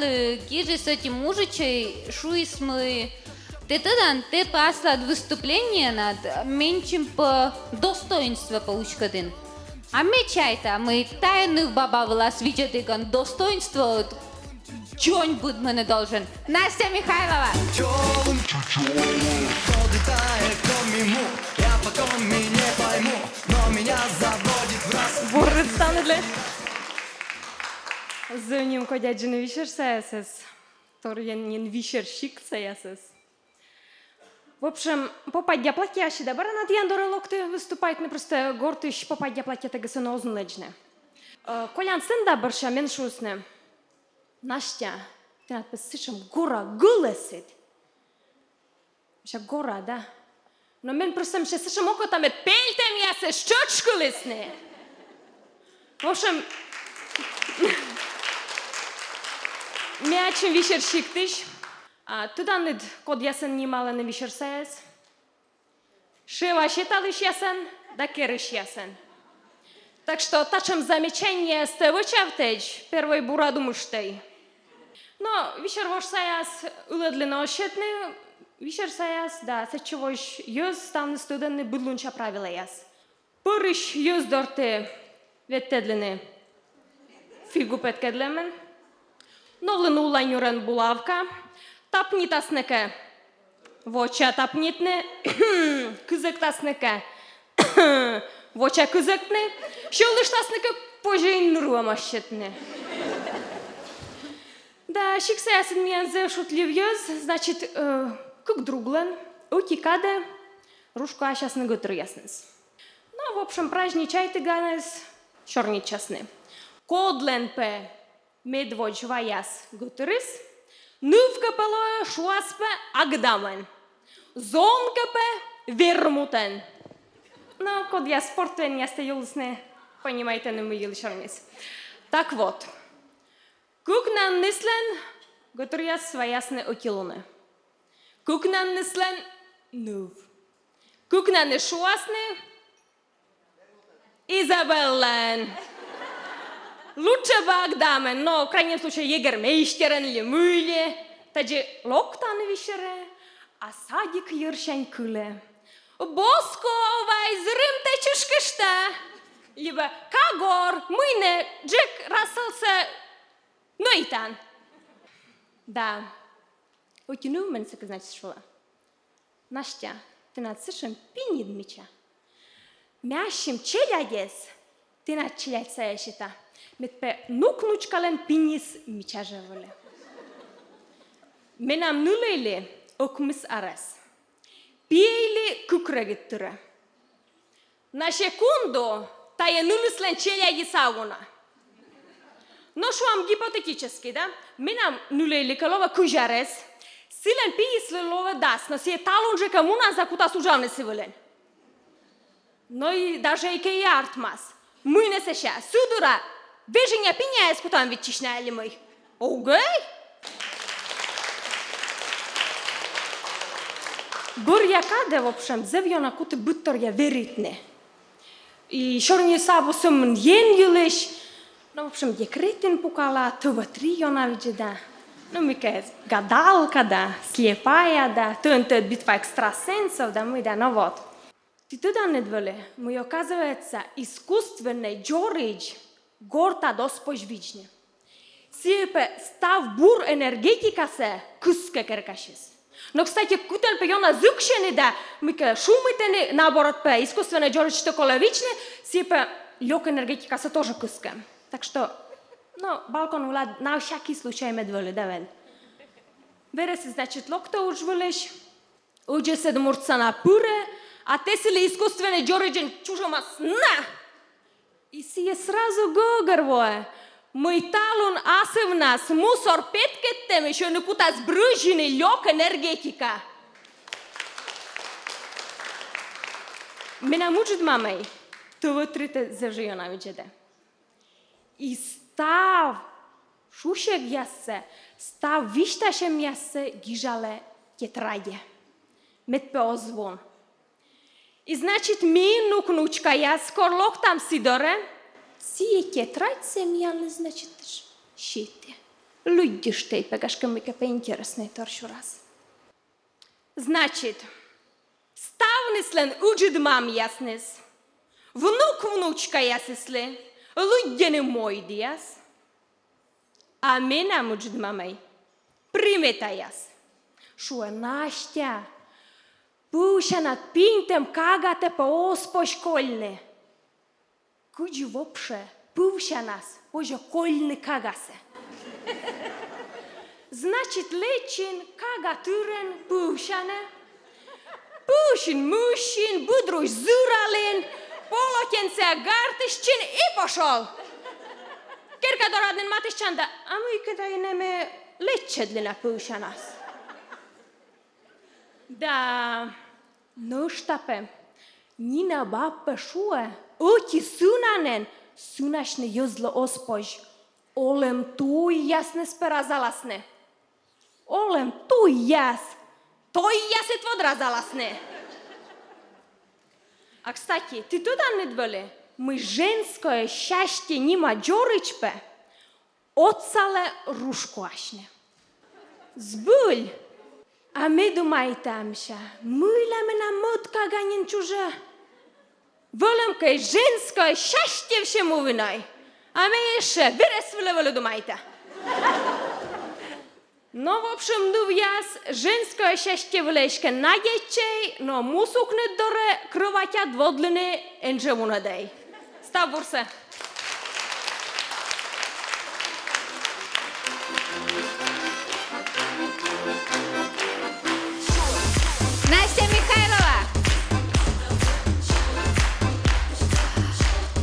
кижи с этим мужичей, шуис мы. Ты туда, ты посла выступление над меньшим по достоинству паучкадын. А мы чайта, мы тайных баба влас видят достоинство. Что-нибудь мене должен. Настя Михайлова. Я потом не пойму, но меня заводит в раз. Буррыстаныдлы. Зөнім кодяджыны вишер саясыз. Торянин вишер шик саясыз. В общем, попадья платящий, да баранат яндора локты выступает, не просто гортыш попадья платья тагасына озынлечне. Колян сын да барша мен шусны. Настя, ты написышем гора гулесит. Ша гора, да? Но мен просто мше сышем око там пельтем ясе щёчку лесне. В общем, мячем вишер шиктыш. Туда нед код ясен немало не вишер саяс. Шива считалыш ясен, да керыш ясен. Так что тачем замечание стевычавтеч, первой бураду муштей. Но вишер ваш саяс уледлено ощетны, вишер саяс, да, сечевош ёз ставны студенны будлунча правила яс. Пырыш ёз дорте веттедлены фигу петкедлемен. Новлын улайнюрен булавка, тапнитаснеке, воча тапнитне, кызыктаснеке, воча кызыктне, шолыштаснеке пожейн руамашетне. Да, шиксая меня шутливьёз, значит, как друглен, утикаде, рушку а сейчас не готовы яснес. Ну, в общем, праздничай ты ганес, чорничасны. Кодлен пе медводь ваяс готырыс, нувка пелое шуаспе агдамен, зонка пе вермутен. Ну, код я спортвен, я стоялсне, понимаете, не мы чорнис. Так вот. Кукнан нислен, готовя своясне окілоне. Кукнан нислен, нув. Кукнан не шуасне, Изабеллен. Лучше Багдамен, но в крайнем случае егермейштерен или мюле. Таджи локтан вишере, а садик ершань куле. Боско вайзрым течушкышта. Либо кагор, мыне, Джек Расселсе, Нойтан. Да. Утяну мен се значит шла. Настя, ты над сышем пинид меча. Мяшим челядес, ты над челядь саящита. Мет пе нукнучкален пинис меча живоле. Менам нулейле окмыс арас. Пиейле кукрагеттура. На секунду тая нулыслен челяди сауна. Но шуам гипотетически, да? Минам нулейле калова кужарес, силен пиислелова дас, но се талон же камуна за кута сужане сивелен. Но и даже и кей артмас. Мыне сеша, судура, веженя пиня скутам вичишна ли мой. Огей? Горьякаде, в общем, зевьона куты буттор я веритне. И шорни сабу сумн ен юлеш. Ну, в общем, декретин пукала, това-3 она виджеда. Ну, мика гадалка, да, слепая, да, тънта битва экстрасенсов, да, мы, да, ну вот. Ты туда не дволе, мы, оказывается, искусственный джоридж горта доспожвичне. Сипе став бур энергетика се куска керкашис. Но, кстати, кутен пе она зукшени, да, мика шумите наоборот пе искусственный джоридж таколевичне, сипе лёг энергетика се тоже куска. Так что, ну, балкон влад на всякий случай медволи, да вен. Вере се, значит, локта ужволеш, уđe се дмурца на пуре, а те си ли искусствени джориджен чужома сна. И си е сразу гогървое. Мăitalun asăvnas, musor petketeme și o nu putea zbrâjine loc energetica. Mena mučit mamei, това трите зажиона виджеде. И став, шушек ясе, став вишташем ясе гижале тетраде. Мет пе озвон. И значит, ми нукнучка я скоро лох там сидоре, сие тетрадь семьяны, значит, шите. Люди штей, пегашка мика поинтересный торшу раз. Значит, ставнислен уджид мам яснес, внучка ясесле, людяни мой диас, а мена уджид мамей, примета яс. Шуа Настя, пуша над пинтем кагате по оспо школьне. Куджи вопше, пуша нас, оже кольни кагасе. Значит, лечин кагатурен пушане, пушин мужчин, будруш зуралин, полотенце гартышчин и пошел. Керка дораднен матышчанда, а мы когда и неме лечедлина пуша нас. Да, ну штапе, нина бабе шуе, оти сунаnen, sunashne jozlo ospoj, olem tu jasne sperazalасне. Олем ту яс, той ясет водразаласне. А, кстати, ты туда не дволи? Мы женское счастье нима джоричпе, отцале рушкуашне. Збуль, а мы думаетамша, мыля на мотка ганин чуже. Волем кай женское счастье всему виной, а мы еще выресвали думаете. Но, в общем, ну, яс женское счастье влечке на детей, но мусукнет доре кроватят водлины энжевунадей. Став бурсе.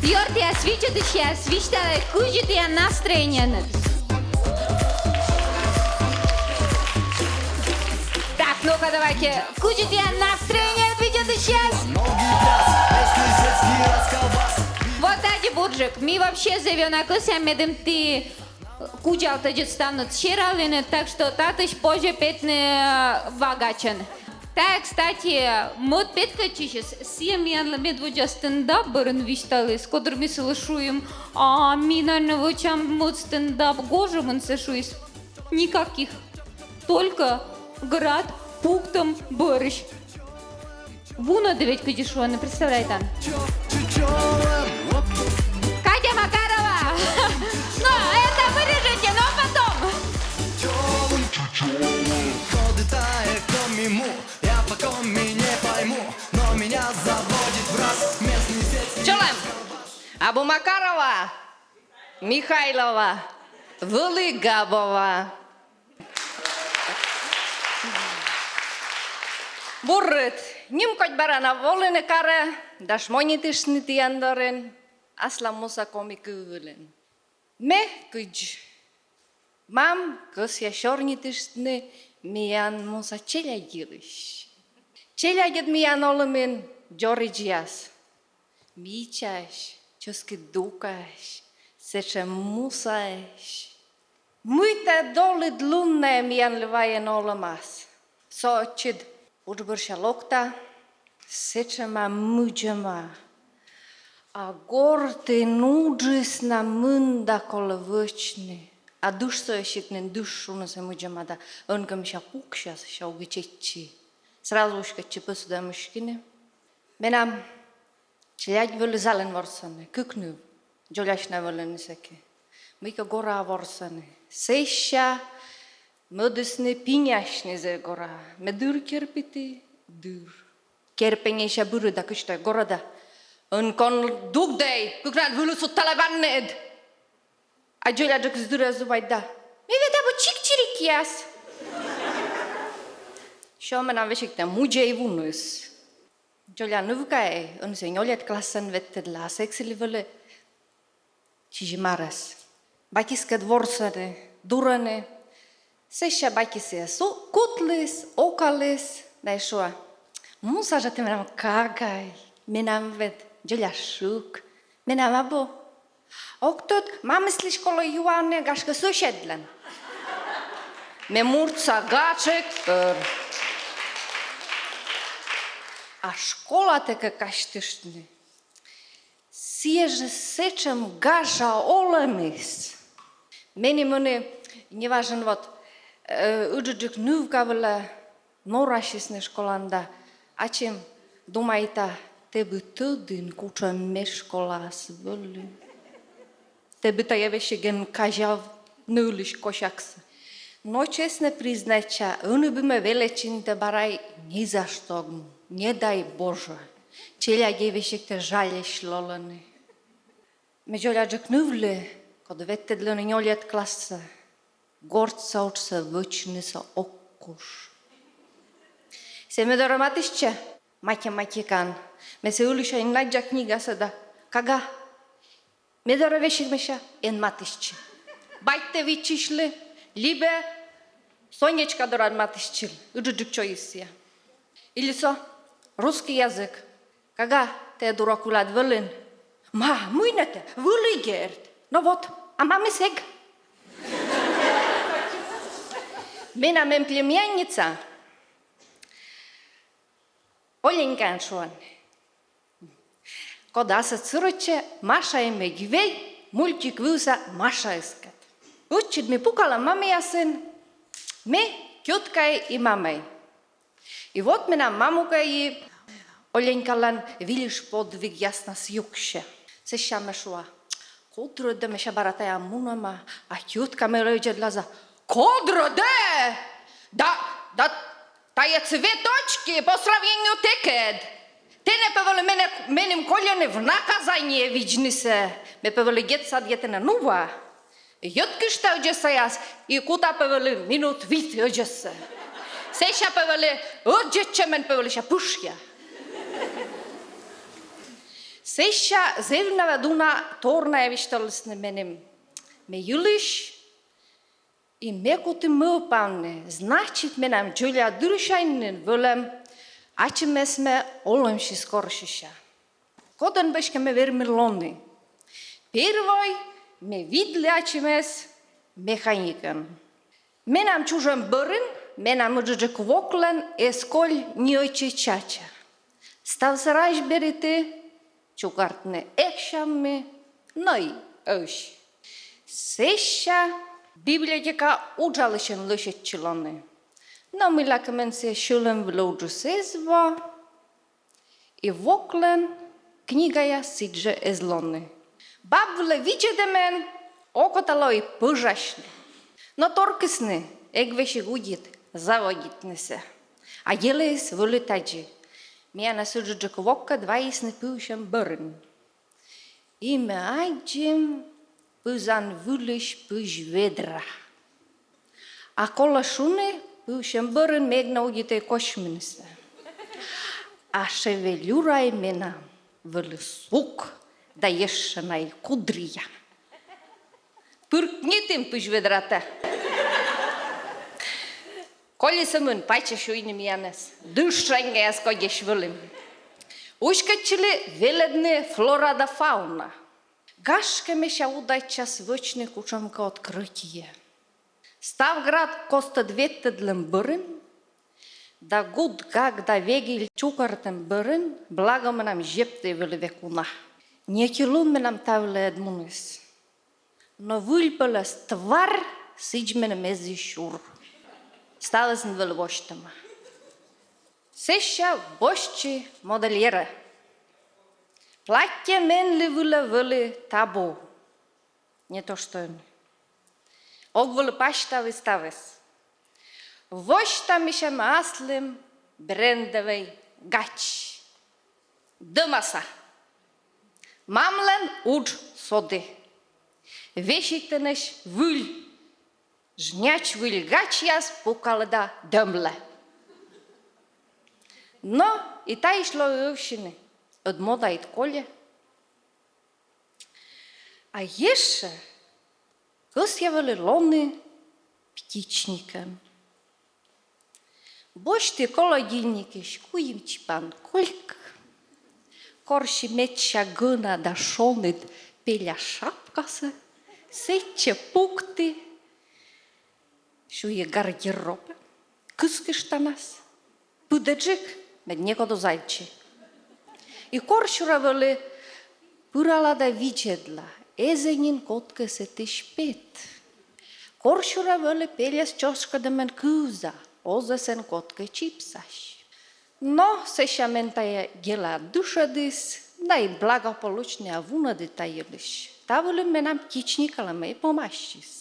Бьорти, свечи сейчас, свечта, кузит я настроение. Так, ну-ка давайте, кузит я настроение, видите сейчас? Вот тади буржик, ми вообще зовем на куся, медем ты куджал тади станут щиралины, так что татыш позже петны вагачен. Так, кстати, мод петка чищес, семьян медводя стендап бырын вишталы, с которыми слышуем, а мина навучам мод стендап гожемын сышуис. Никаких, только град пуктом борщ. Вуна девять кудишуана, представляй там. Катя Макарова! Ну, это вырежете, но потом. Подытая к миму, я по коми не пойму, но меня заводит в раз местный сеть. Чолем, Абу Макарова, Михайлова, Вылыгабова. Буррыт, ним коть барана волыны каре, даш монитышны тияндорен, асла муса коми кывылен. Ме кыдж. Мам, кыс я шорнитышны, миян муса челягирыш. Челягет миян олымен джориджиас. Мичаш, чоски дукаш, сече мусаш. Muita doli lunne mien levaien olemas. So chid urburša lokta, sečema mujema. A gorte nudžis na mânda kole văčne. A duš so ješiknen dušu na se mujema da îngăm și-a pucșa și-a ugăceci. Srazu ușcă ce păsu da mușkine. Menam, ce leagi văle zalen vorsane, kuknu, joljașna văle niseke. Mică gora vorsane. Seșa, mădăsne piņașne ze gora. Me dur kerpite, dur. Kerpenje și-a bără dacă știa gora da. În con dugdei, kuknat vălu su talabanned. A jolja jăk zdura zubai da. Mi vedea bă cik cirichias. Și omen am veșic te mugei vunus. Jolja nu văcae, în se njoljet klasan vetted la sexili văle. Și jimaras. Bakis kad vorsane, durane, seșa bakise su kutlis, okalis, da ešua. Musa že te menam kagaj, menam ved, jolja šuk, menam abo. Oktot, mamysli školo Ioane gaška sušedlen. Me murca gaček, a škola teka kaštištne. Sieže sečem gaža olemis. Meni mene, nevažen vod, uđuđuk nuvkavile norašisne školanda, acem dumaita tebe tădin kuča me školas văli. Tebe ta jeveše gen kažav năliš košaksa. No česne priznača, unu bi me velečin te baraj ni za štognu, ne daj Bože. Čelja jeveše te žalješ lolane. Međolja džaknuvle, kod vetted lön njoljet klassa, gortsa utsa văčnisa okkuš. Se me doromatišće, matematikan, me se uliša in lađa knjiga sada, kaga, me dorovešik meša en matišće. Bajte vičišle, libe, sonječka doran matišćil, uđuđuk čojisija. Ili so, ruski jazyk, kaga te durokulad vălin. Ma, mâinete, vâlâigert. No vot, am amiseg. Mina mem plemiennica. Olenkan šon. Koda se crăce, Maša je megvej, multik vâsa Maša iskat. Učit mi pukala mamija sin, me kjutkaj i mamej. I vot mina mamuka i Olenkalan viliš podvig jasna sjukše. Se šame šua. Kodrode me še barataja munama, a jutka me rojđe dlaza. Kodrode! Da je cvetočki po sravljenju teked. Te ne pevali menim koljene v nakazanje viđni se. Me pevali get sad jetena nuva. Jutkišta ođe se jas i kuta pevali minut vit ođe se. Se še pevali ođe čemen pevali še pušja. Seisha zevnava duna torna evistolisne menem me julish i mekuti mõõpaune, значит менам Julia Düršainen võlem achimesme olemšis koršisha. Kodan beške me vermi lonni. Первой me vidli achimes mehanikan. Menam čužem bărân, menam uđeđek voklen eskolj njojče čača. Stav se ražberite, čukartne ekšamme, noi öš. Seša biblioteka uđališen lăšetčilone. No milakamen se šulem vlođu sezva i voklen knjigaja sidže ezlone. Babvle viđedemen okotaloj păžašne. No torkisne, egveši gudit, zavoditne se. A jeles vălitađe. Mijana suđeđek voka dvajisne păušem bărân. I me ađem păzan vâliș păž vedra. Acolo šune păušem bărân megna udite košminse. A ševeliura mena vălăsuc da ieșănai cudria. Pârcnitim păž vedrata. Коли самын пача шуйны миянес, душренге я скодеш вылым. Ушкачили веледны флора да фауна. Гашка меша удать час вочны кучамка открытие. Ставград коста двете длем бырын, да гуд гаг да вегил чукартем бырын, благо нам жепте вели векуна. Некилун нам тавле едмунес. Но выльпалас твар сиджмене мези шур. Сталесен вели воштама. Сеша вощи модельера. Платье менли вели табу. Не то что он. Огвали паштави ставес. Воштами ще маслим брендовий гач. Дымаса. Мамлен удж соди. Вешитенеш выль. Жняч выль гач яс пукалда дъмле. Но и та ишло өвшини. Од мода ит коле. А еше гъсявали лони птичникам. Бощи колодильники шкуим чипан кольк. Корши метша гъна да шонит пеля шапкаса. Сече пукти. Шуе гардероба. Къскащанас. Пъдъджик med njego do zajče. I koršuravali purala da viđedla, ezenin kotka se te špet. Koršuravali peljas čoška da men kuza, ozesen kotka čipsaš. No, se šamenta je gela dušadis, da i blaga polučne avuna detajeliš. Tavali menam kičnikala me pomaščis.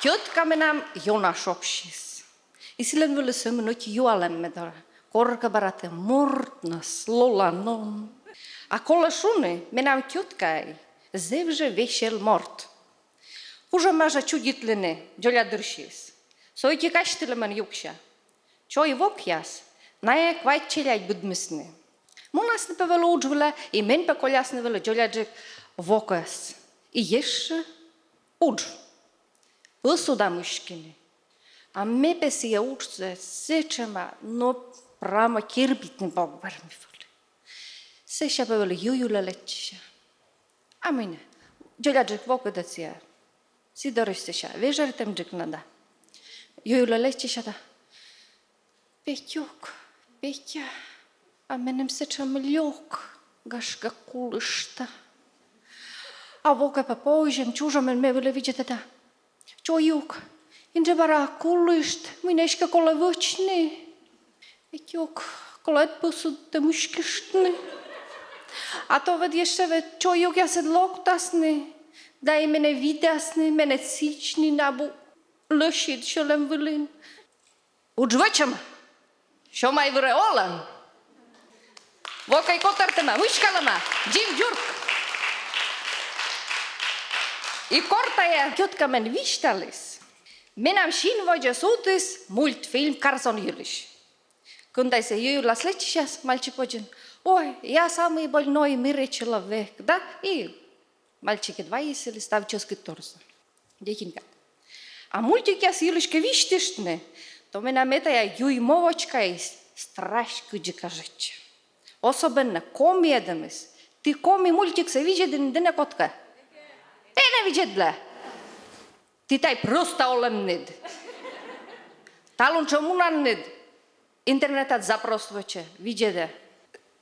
Tjötka menam Jonas opšis. I sillen ville sömmen ut juolemme där. Korka barate mordna slola non. A kolla šune menam tjötkai. Zevže vešel mort. Uža maža čuditlene, džolja dršis. Sojti kaštile man jukša. Čoj vokjas, naje kvajtčeljaj budmisne. Munas ne pevelo udžvile i men pe koljasne vele džoljađek vokas. I ješe udž. Păsuda mușchine. A me pe si uçse sečema no prama kirbitni bogbar mi fole. Seša pe vele jujule lečiša. A mine, džoljađek voka da cija. Si doriš seša, vežaritem džek nada. Jujule lečiša da. Petjuk, petja, a menem sečema ljok, gašga kulišta. A voka pa požem, čužamen me vele vidjeti da. Čojuk, inže bara kullist, mineška kolle võčni. Petjuk, kolle etpõsud te muškistni. A to ved ještě ved čojuk ja se loktasni, da i mene vidasni, mene cični nabu lõšid šolem vılin. Uđ võčama, šomai vre olan. Vokai kotartema, muškalama, dživ džurk. I kortaja tjötka men vištalis. Menam šinvođa sutis multfilm Karson Jüliš. Когда я следующий сейчас, мальчик один, ой, я самый больной в мире человек, да? И мальчики два если став чески торса. Декинка. А мультик я с Юлечкой виштишне, то меня метая юймовочка и страшку дикажече. Особенно комедамис. Ти коми мультик се виджеден дене котка. Те не виджедле. Ти тай просто олемнид. Талун чомунаннид. Интернетът запроствоче. Виджеде.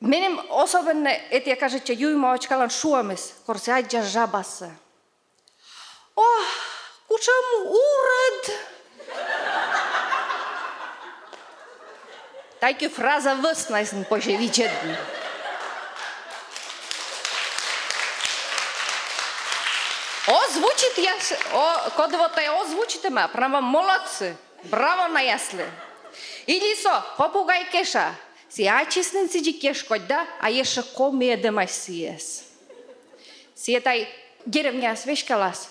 Менем особено ети кажете юймовочкалан шуамис. Корсе айджа жабаса. Ох, кучам уред. Тайки фраза въснайсен поже виджеден. Озвучите я, кодовото е озвучите ме, прямо молодцы, браво на ясли. Или со, попугай кеша, си ачиснен си джи кеш да, а еше комедема си ес. Си е тай деревня свешкалас,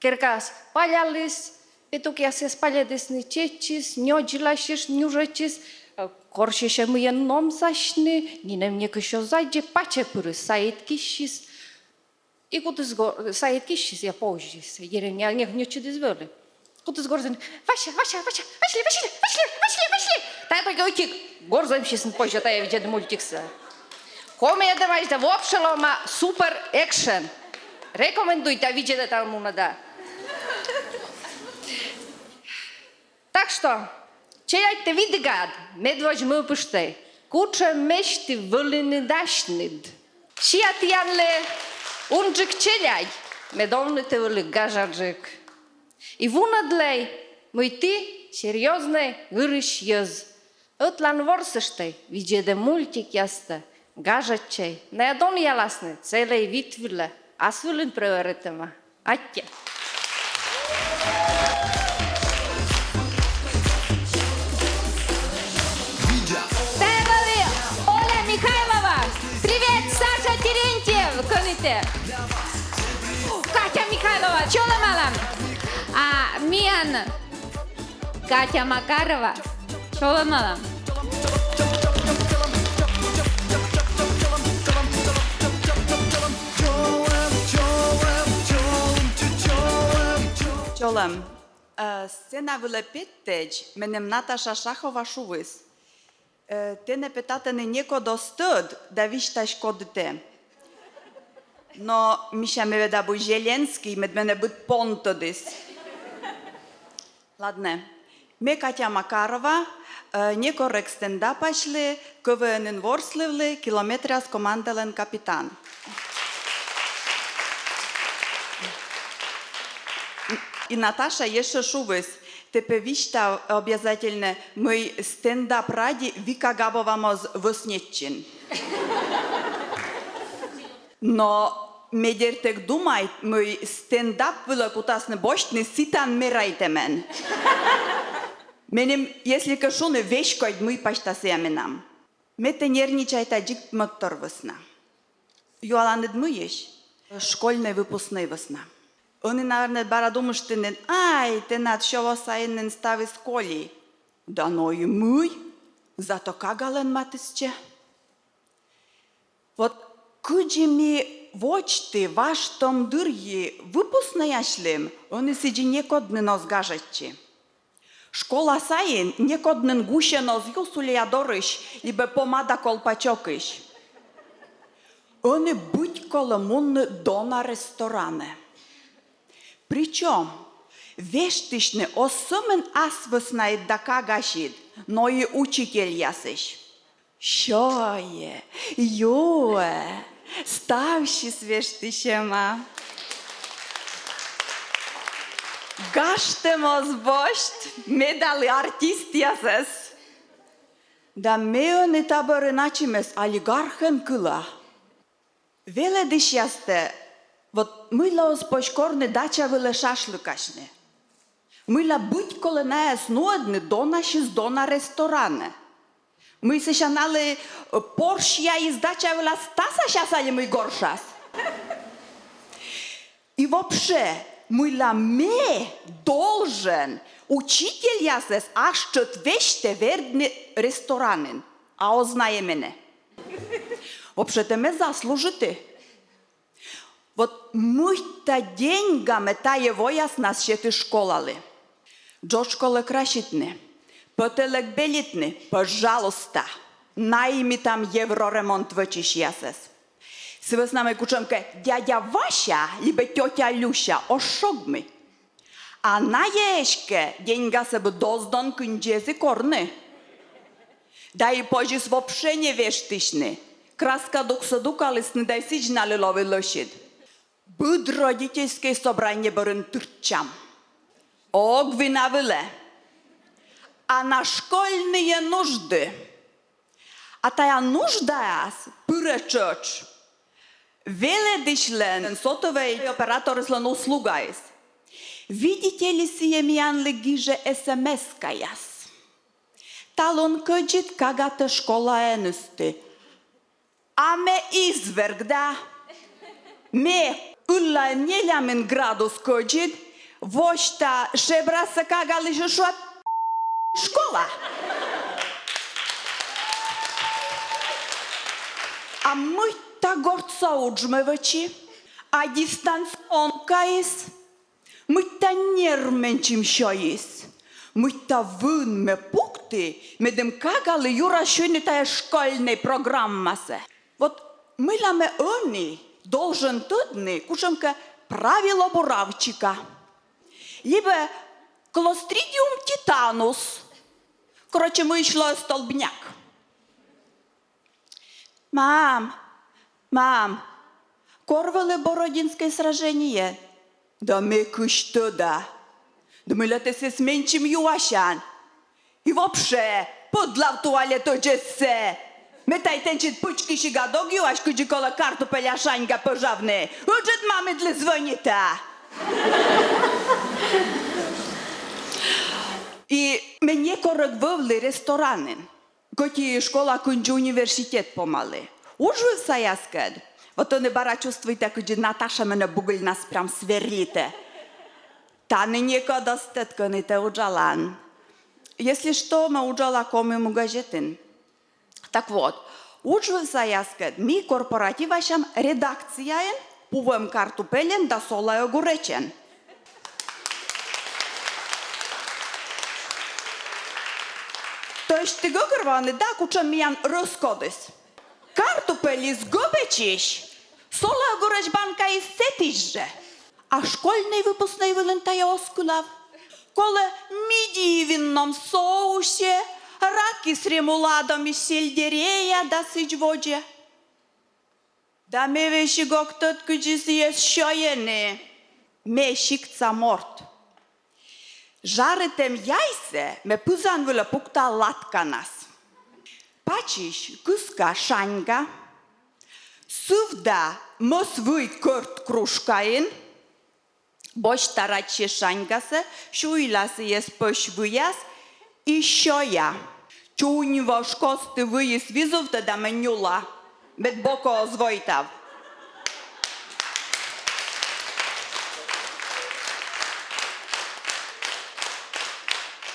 керкас палялис, петук се спалядес ни чечис, ньоджилашиш, нюжачис, коршеше му е ном зашни, нинем некошо зайдже паче пыры, саид кишис, и куда саид кишис я позже, деревня не чудес были. Куда с горзен, Вася, пошли. Та только уйти, горзен сейчас позже, та я видят мультикса. Комедия майда в обшелома супер экшен. Рекомендуйте, видите там у надо. Так что, чаяйте видигад, медвож мы пуштай. Куча мечты вылины дашнид. Шият янле, унджик чаяй, медовните вылы гажаджик. И вунадлей, мой ты серьезный гырыш ез. Отлан ворсыштай, виджеде мультик яста, гажачей. На ядон яласны, целый вид виле, а свилин преверитема. Атте. Оля Михайлова! Привет, Саша Терентьев! Колите! Катя Михайлова! Чола малам! А Миан Катя Макарова! Чола малам! Чолам, сцена вилепеттеч, менем Наташа Шахова шувис. Те не питате не неко достъд да вищаш кодите. Но миша ме веда буй Желенски, мед мене бъд понтодис. Ладне. Ме Катя Макарова, неко рек стендапашле, КВН ворсливле, километря с командален капитан. И Наташа еще шувыс. Теперь вишта обязательно мой стендап ради Вика Габова моз выснетчин. Но медертек думай, мой стендап было кутасны бощный ситан мирайтемен. Менем, если кашуны вещь кой мы пашта семенам. Мете нервничай таджик мотор весна. Юаланед мыешь, школьный выпускный весна. Они, наверное, бара думают, что не, ай, ты над шово сайнен стави сколи. Да но и мы, зато кагален матисче. Вот куджи ми вочти ваш том дырьи выпускная шлем, они сиджи некодны нос гажачи. Школа сайен некоднен гуще нос юсулия дорыш, либо помада колпачокыш. Они будь коломунны дона рестораны. Причем, вештишне осымен асвыснает да кагашит, но и учитель ясыш. Шое, юе, ставши свештишема. Гаштемо збощ, медали артист ясес. Да меоне таборы начимес олигархен кыла. Веле диш ясте, вот мыла оспошкорне дача виле шашлыкашне. Мыла будь коленая снуадне дона шиз дона ресторане. Мы се шанали поршья из дача вила стаса шасали мы горшас. И вообще, мыла ме должен учитель ясес аж четвеще вердны ресторанен, а ознае мене. Вообще-то ме заслужите. Вот мы-то деньгами та его ясна щети школали. Джо школы кращитне, потелек белитне, пожалуйста, найми там евроремонт вычиш ясес. Си с нами кучемке дядя Вася, либо тетя Люся, ошогми. А на ешке деньга себе доздон кынджези корны. Да и пожис вообще не вештишны. Краска дуксадукалисны да и сиджнали лови лошадь. Буд родительское собрание барын тырчам. Ог виновыле. А на школьные нужды. А тая нужда пыречоч. Веле дишлен сотовый оператор слон услугайс. Видите ли сие мианли гиже СМС-каяс? Талон къджит кагата школа енусти. Аме изверг, да? Ме Ulla neljämin gradus køджит, vosta šebrasa kagali šuot škola. A muita gortsa udžmevači, a distancionkais, muita niermenčim šiojis, muita vânme pukti, medem kagali jura šunitaja školnej programmase. Вот мы ламе они должен тудны, кушамка правило буравчика. Либо Clostridium titanus. Короче, мы шло столбняк. Мам, корвали Бородинское сражение? Да мы что да. Да мы летели с меньшим юашан. И вообще, подла в туалету джессе. Метай тенчит пучки шиgadog юаш, куджи кола картопеля шаньга пожавне. Уджет маме для звонита. И мне корректировали рестораны, коти школа кунджи университет помали. Ужу саяскед. Вот он и бара чувствует, как Наташа меня бугель нас прям сверлите. Та не никогда стетка не те уджалан. Если что, мы уджала комему газетин. Так вот, ужу саяскед, ми корпоративашам редакцияен, пувем картопелен да сола огуречен. То есть ты говоришь, да, кучам миян раскодис. Картопели сгубечиш, сола огуреч банка и сетиш же. А школьный выпускной валентая оскулав. Коле мидии в винном соусе, раки с ремуладом и сельдерея да сычводжа. Да ме веши гоктот куджиси ес шоене. Ме шикца морт. Жаритем яйце ме пузан вила пукта латканас. Пачиш куска шаньга, сувда мосвуит корт кружкаин, бош тараче шаньгаса, шуиласы ес пошвуяс и шоя. Чуни ваш кости виїс візовта да менюла, бед боко озвойтав.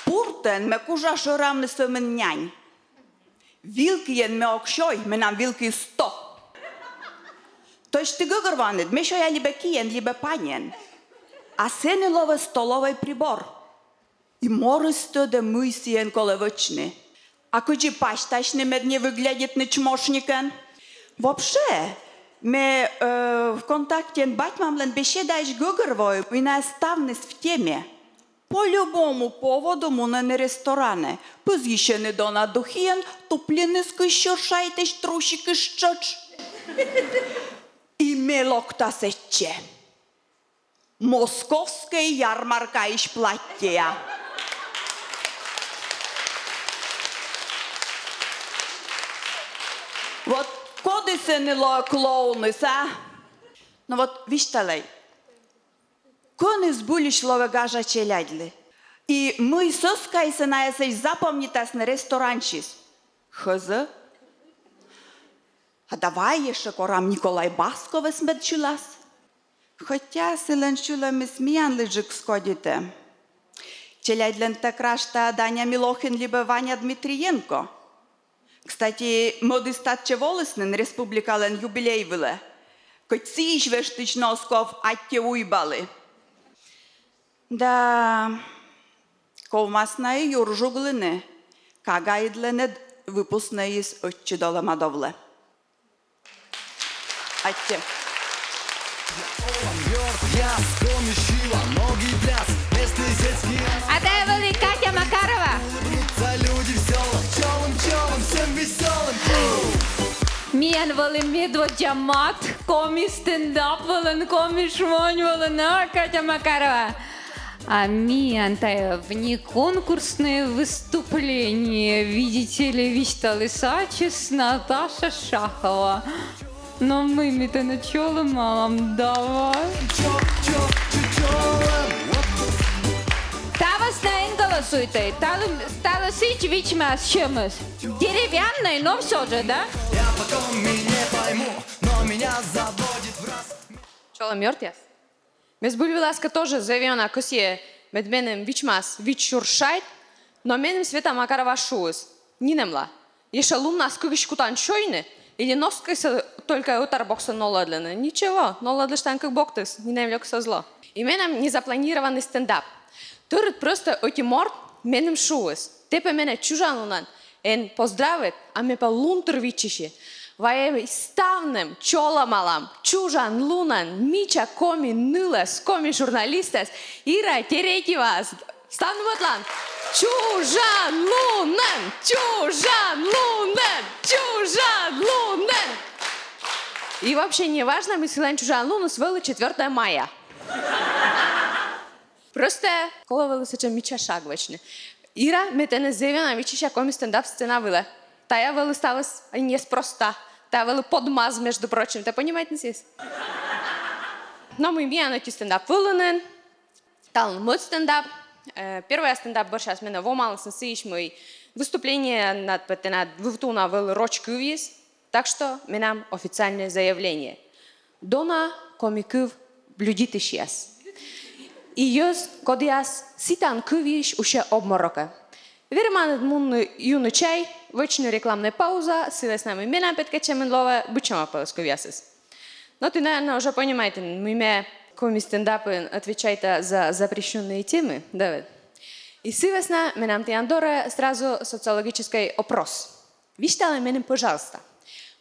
Пуртен ме кужа шорамне съмен нянь. Вилкиен ме окшой, ме нам вилки 100. Той ще гъгърванет, ме шоя либе киен, либе панен. А сене лове столовый прибор. И морысто да мысиен колевочны. А куджи пашташны мед не выглядит на чмошникен. Вообще, ме в контакте батьмамлен беседаешь гъгървой и наставность в теме. По любому поводу му на ресторане. Пъзгише до на духиен, топлини скъщуршайте штруши къщоч. И мелокта сече. Московская ярмарка иш платья. Вот коды се нело клоуны, са? Но вот вижте ли, кони збулиш ловегажа челядли. И мы соскай се наесеш запомнитас на ресторанчис. Хъза? А давай еще корам Николай Баскове смедчилас. Хоча силен чулами сміян лежик сходите. Челядь крашта Даня Милохин либо Ваня Дмитриенко. Кстати, моди статче волоснен республикален юбилей виле. Хоть сиш вештич носков атте уйбали. Да, ковмасна и юржуглыны, кагайдлене выпускне из отчидола мадовле. Атте. А дай были Катя Макарова. Люди в селах, челом, всем веселым. Мен вали медводямат, коми стендап вален, коми шмонь вален, а Катя Макарова. А мен-то внеконкурсное выступление, видите ли, Вичта Лисачис, Наташа Шахова. Но мы-то начало мамам давай. Тавас на голосуйте, стало сить вичма с чемос. Деревянный, но все же, да? Я потом и не пойму, но меня заводит в раз. Чола мертвяс? Mes bulvilaska тоже завена косе med menem vičmas vičuršait, но menem Sveta Makarova šūs. Ninemla. Еще лумна сколько кутан шойны, или носкайся только утарбокса ноладлена. Ничего, ноладлештан как боктес, не намлекся зло. И менем незапланированный стендап. Турит просто отиморт менем шуес. Тепе мене чужанунан. Ен поздравит, а ме по лунтер вичиши. Ваеве ставнем чола малам, чужан лунан, мича коми нылес, коми журналистес, Ира Теретьева, стан вотлан. Чужан лунан, чужан лунан, чужан лунан. И вообще не важно, мы силаем чужан луну свели 4 мая. Просто кола велосича мича шагвачне. Ира метене зевена вичиша коми стендап сцена вила. Тая вели сталась неспроста. Тая вели подмаз, между прочим. Ты понимаете, здесь? Но мы имеем эти стендап вылынен. Tal мой стендап. Первый стендап был сейчас меня вомал, сенсиш мой выступление над вывтуна вел рочку вис. Так что менам официальное заявление. Дона комиков блюдите сейчас. И ёс кодиас ситан кувиш уше обморока. Верманът мун юный чай, вечная рекламная пауза, сила с нами меня Петка Чеменлова, бычама полосковясис. Но ты, наверное, уже понимаете, мы коми стендапы отвечает за запрещенные темы, Давид. И сивесна менам ты Андора сразу социологический опрос. Виштала менем, пожалуйста.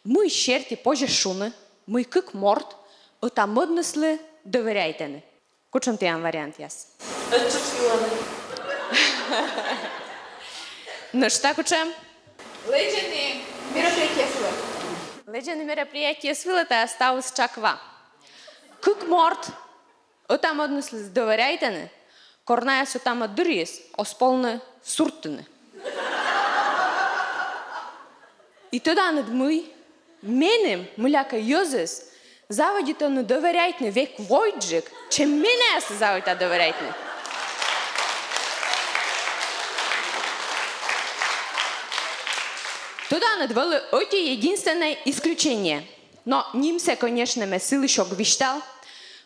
Мы щерти позже шуны, мы как морд, ота моднесли доверяйте не. Кучам ти вариант яс. Ну что, кучам? Легенды мероприятия свила. Легенды мероприятия свила, это осталось чаква. Как морд, ота моднесли доверяйте не. Корная с отама дырис, осполны суртыны. И тогда над мы, менем, муляка Йозес, заводит он доверяйтне век войджик, чем меня заводит доверяйтне. Туда надвали оти единственное исключение. Но ним се, конечно, ме силиш огвищал.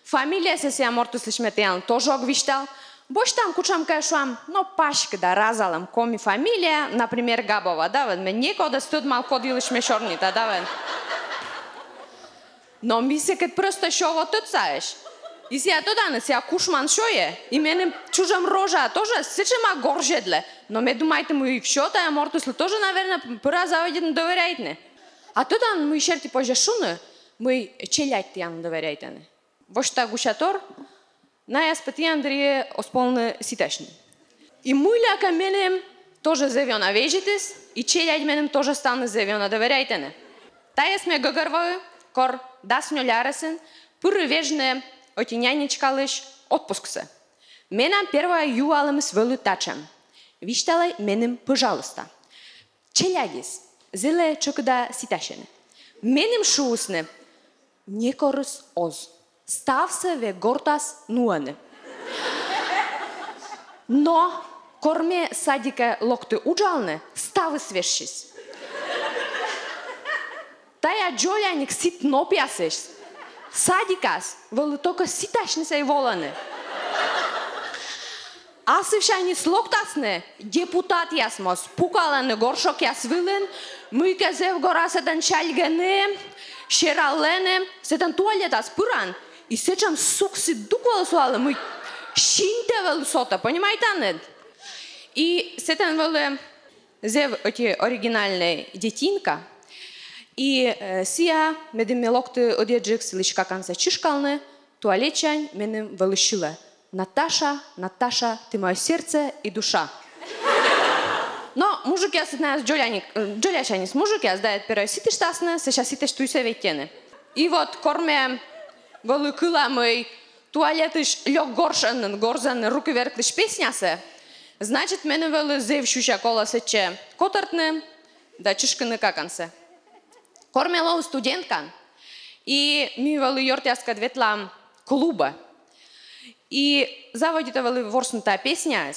Фамилия се сия морто слишметеян тоже огвищал. Бош там кучам кашуам, но пашка да разалам коми фамилия, например, Габова, да, ме некода студ мал кодилиш ме шорнита, да, Но ми се кът просто шово тут саеш. И сега туда не сега кушман шое, и мене чужам рожа, тоже сечема горжедле. Но ме думайте му и в шота, а морто сли тоже, наверное, пора заводит на доверяйтне. А туда му шерти пожешуны, му челять я на доверяйтне. Бош та гушатор, най-аспети Андрие осполне ситешни. И муляка менем тоже завена вежитис, и челять менем тоже стане завена доверяйтне. Тая сме гагърваю, кор дасньо ляресен, първи вежне отиняничка лиш отпуск се. Менам первая юалам свою тачам. Вишталай менем, пожалуйста. Челядис, зеле чокда ситашене. Менем шусне, некорыс оз. Став се ве гортас нуане. Но корме садика локте уджалне, ставы свешис. Тая джоляник сит нопясеш. садикас, вели только ситашница и воланы. Асывшани слоктасны, депутат ясмос, пукаланы горшок ясвилен, мыйказев горасадан шальганы, шераллене, сетан туалетас пыран, и сечам сукси дуквалы суалы, мы шинтевел сота, понимаете, нет? И сетан вели зев эти оригинальные детинка, и сия медиме локты одеджик силичка канца чишкалны, туалетчань менем велищила. Наташа, Наташа, ты мое сердце и душа. Но мужик я с джоляшанис мужик я сдает первое сите штасне, сейчас сите штуй се ветены. И вот корме великила мой туалетыш лег горзан руки вверх лишь песнясе. Значит, мене вели зевшуща кола сече котартне, да чишканы какансе. Кормела студентка, и ми вели йортяска дветла клуба. И заводит вели ворснута песня.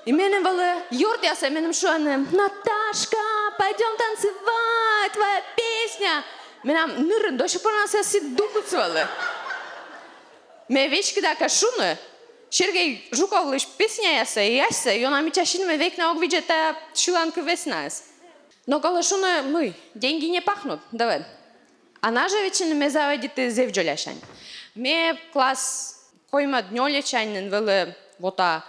И мене вели йортяса, менем шуане, Наташка, пойдем танцевать, твоя песня. Менам нырын, до сих пор нас яси духут свели. Ме вечки да кашуны, Сергей Жуков лишь песня яса и яса, и он амичашин ме век на огвиджета шиланку веснас. Но калашуны мы, деньги не пахнут, давай. Она же вечером ме заводит зевджоляшань. Ме класс койма днёлечанин вели вота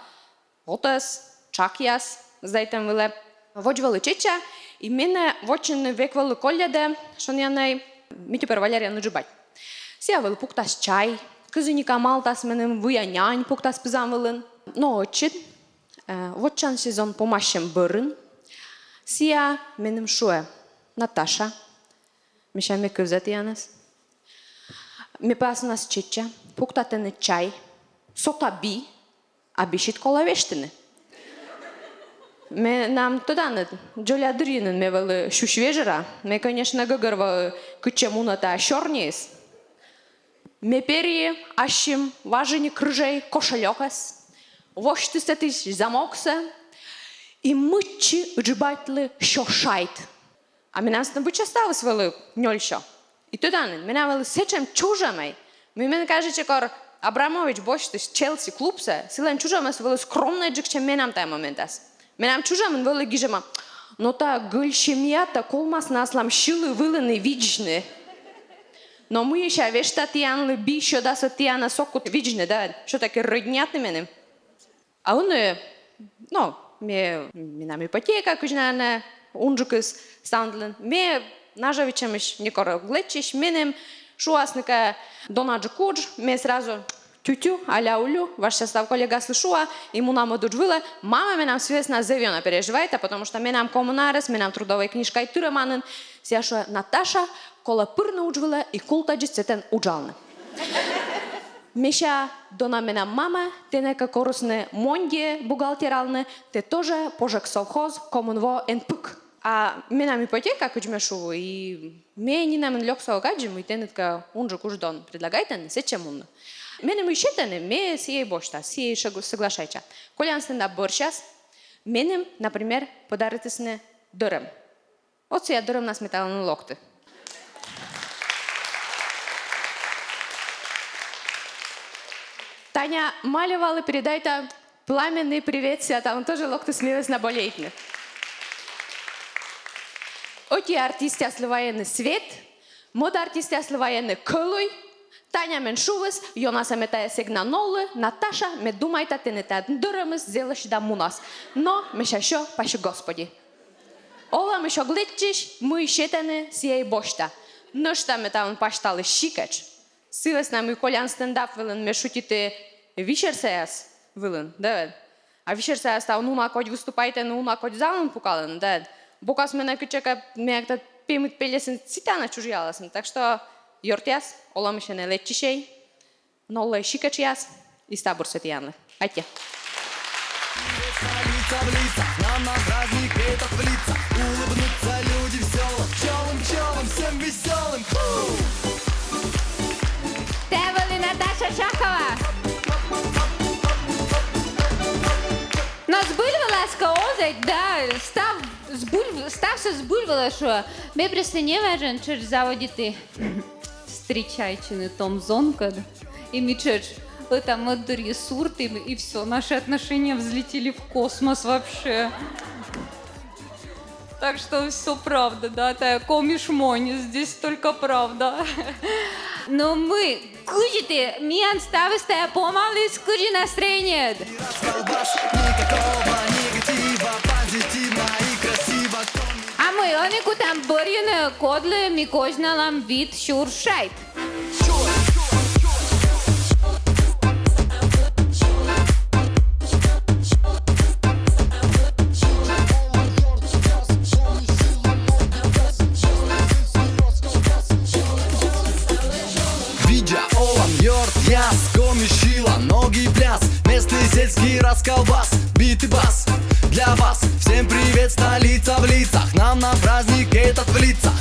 отас, чакяс, здайтем вели воджвали чеча, и мене вочен век вели колляде, что я най ми тепер Валерия наджибать. Сия вели пуктас чай, кызыника малтас менем вуянянь пуктас пизан велен. Но очит, вочан сезон помашем бырын, сия менем шуе Наташа, миша ме кывзат янас. Ми пас нас чеча, пуктатене чай, сота би, а бишит кола вештене. Ме нам тоданет, джоля дринен ме вели шушвежера, ме, конечно, гăгăрва кычемуната шорнес. Ме перье ащим важени крыжей кошелёкас, воштысетыш замокса, и мычи джибатлы шошайт. А ме нам снабыча ставыс вели нёльшо. И тоданет, ме нам вели сечем чужамей. Ми мен каже, че кор Абрамович боштыш Челси клубса, силен чужамес вели скромный джик, чем менам тай моментас. Менам чужамен вели гижема, но та гыльшемията колмас наслам шилы вылыны виджны. Но мы еще вешта тиан лби, еще да сатиана сокут виджны, да, что таки роднятны менем. А он, ну, минам ипотека, кujnane, унжукыс стандлен, ме нажавичемиш никора глечиш, менем шуасника донаджи кудж, ме сразу тютю, аля-улю, ваш состав коллега слышуа, ему нам одуджвила, мама me нам свестна зевена переживает, потому что me нам коммунарес, me нам трудовая книжка и тюреманен, сяшо Наташа, кола пырна уджвила и култаджи цетен уджална. Меша дона me нам мама, те нека корусне монге бухгалтералне, те тоже пожек совхоз, коммунво НПК. А me нам ипотека кучмешу, и me не нам лёгсо гаджим, и те нетка унжу куждон, предлагайте не сечемун. Мене мужчины, ме сие бошта, сие соглашайча. Коли он стендап борщас, менем, например, подарите сне дырым. Вот сия дырым нас метала на локты. Таня малевала, передайте пламенный привет, сия там тоже локты смелась на болейтны. Оти артисти ослываены свет, мода артисти ослываены кылой, Таня мен шувес, Йонаса метая сегна нолы, Наташа ме думайта те не та дырымыз зелаш да мунас. Но ме шашо пашу Господи. Ола ме шо гледчиш, мы щетене сией бошта. Нышта ме там пашталы щикач. Сивес нам и колян стендап вилен ме шутите вишер сеяс вилен, да. А вишер сеяс та нуна код выступайте, нуна код зален пукален, да. Бокас ме накичека ме акта пемит пелесен цитана чужияласен. Так что Йортяс, оламишене лечишей, нолле шикачиас и стабур сетиянле. Айте. Лица в лица, нам на праздник этот в лица. Улыбнутся люди веселым, пчелам, всем веселым. Те Наташа Шахова. Но збульваласка озать, да, стався збульвала, що ми просто не важен, чи заводити встречайчины Том Зонкад, и Мичедж, это мадри суртим, и все, наши отношения взлетели в космос вообще. Так что все правда, да, тая комишмони, здесь только правда. Но мы, кujите, миан ставистая помали, скажи настроение. Расколбас, никакого негатива, позитивно и красиво. А мы, онику там борьяны, кодлы, микозналам вид шуршайт. Видя олам, йорт, яс, комишила, ноги пляс, местный сельский расколбас, бит и бас. Для вас всем привет, столица в лицах, нам на праздник этот в лицах.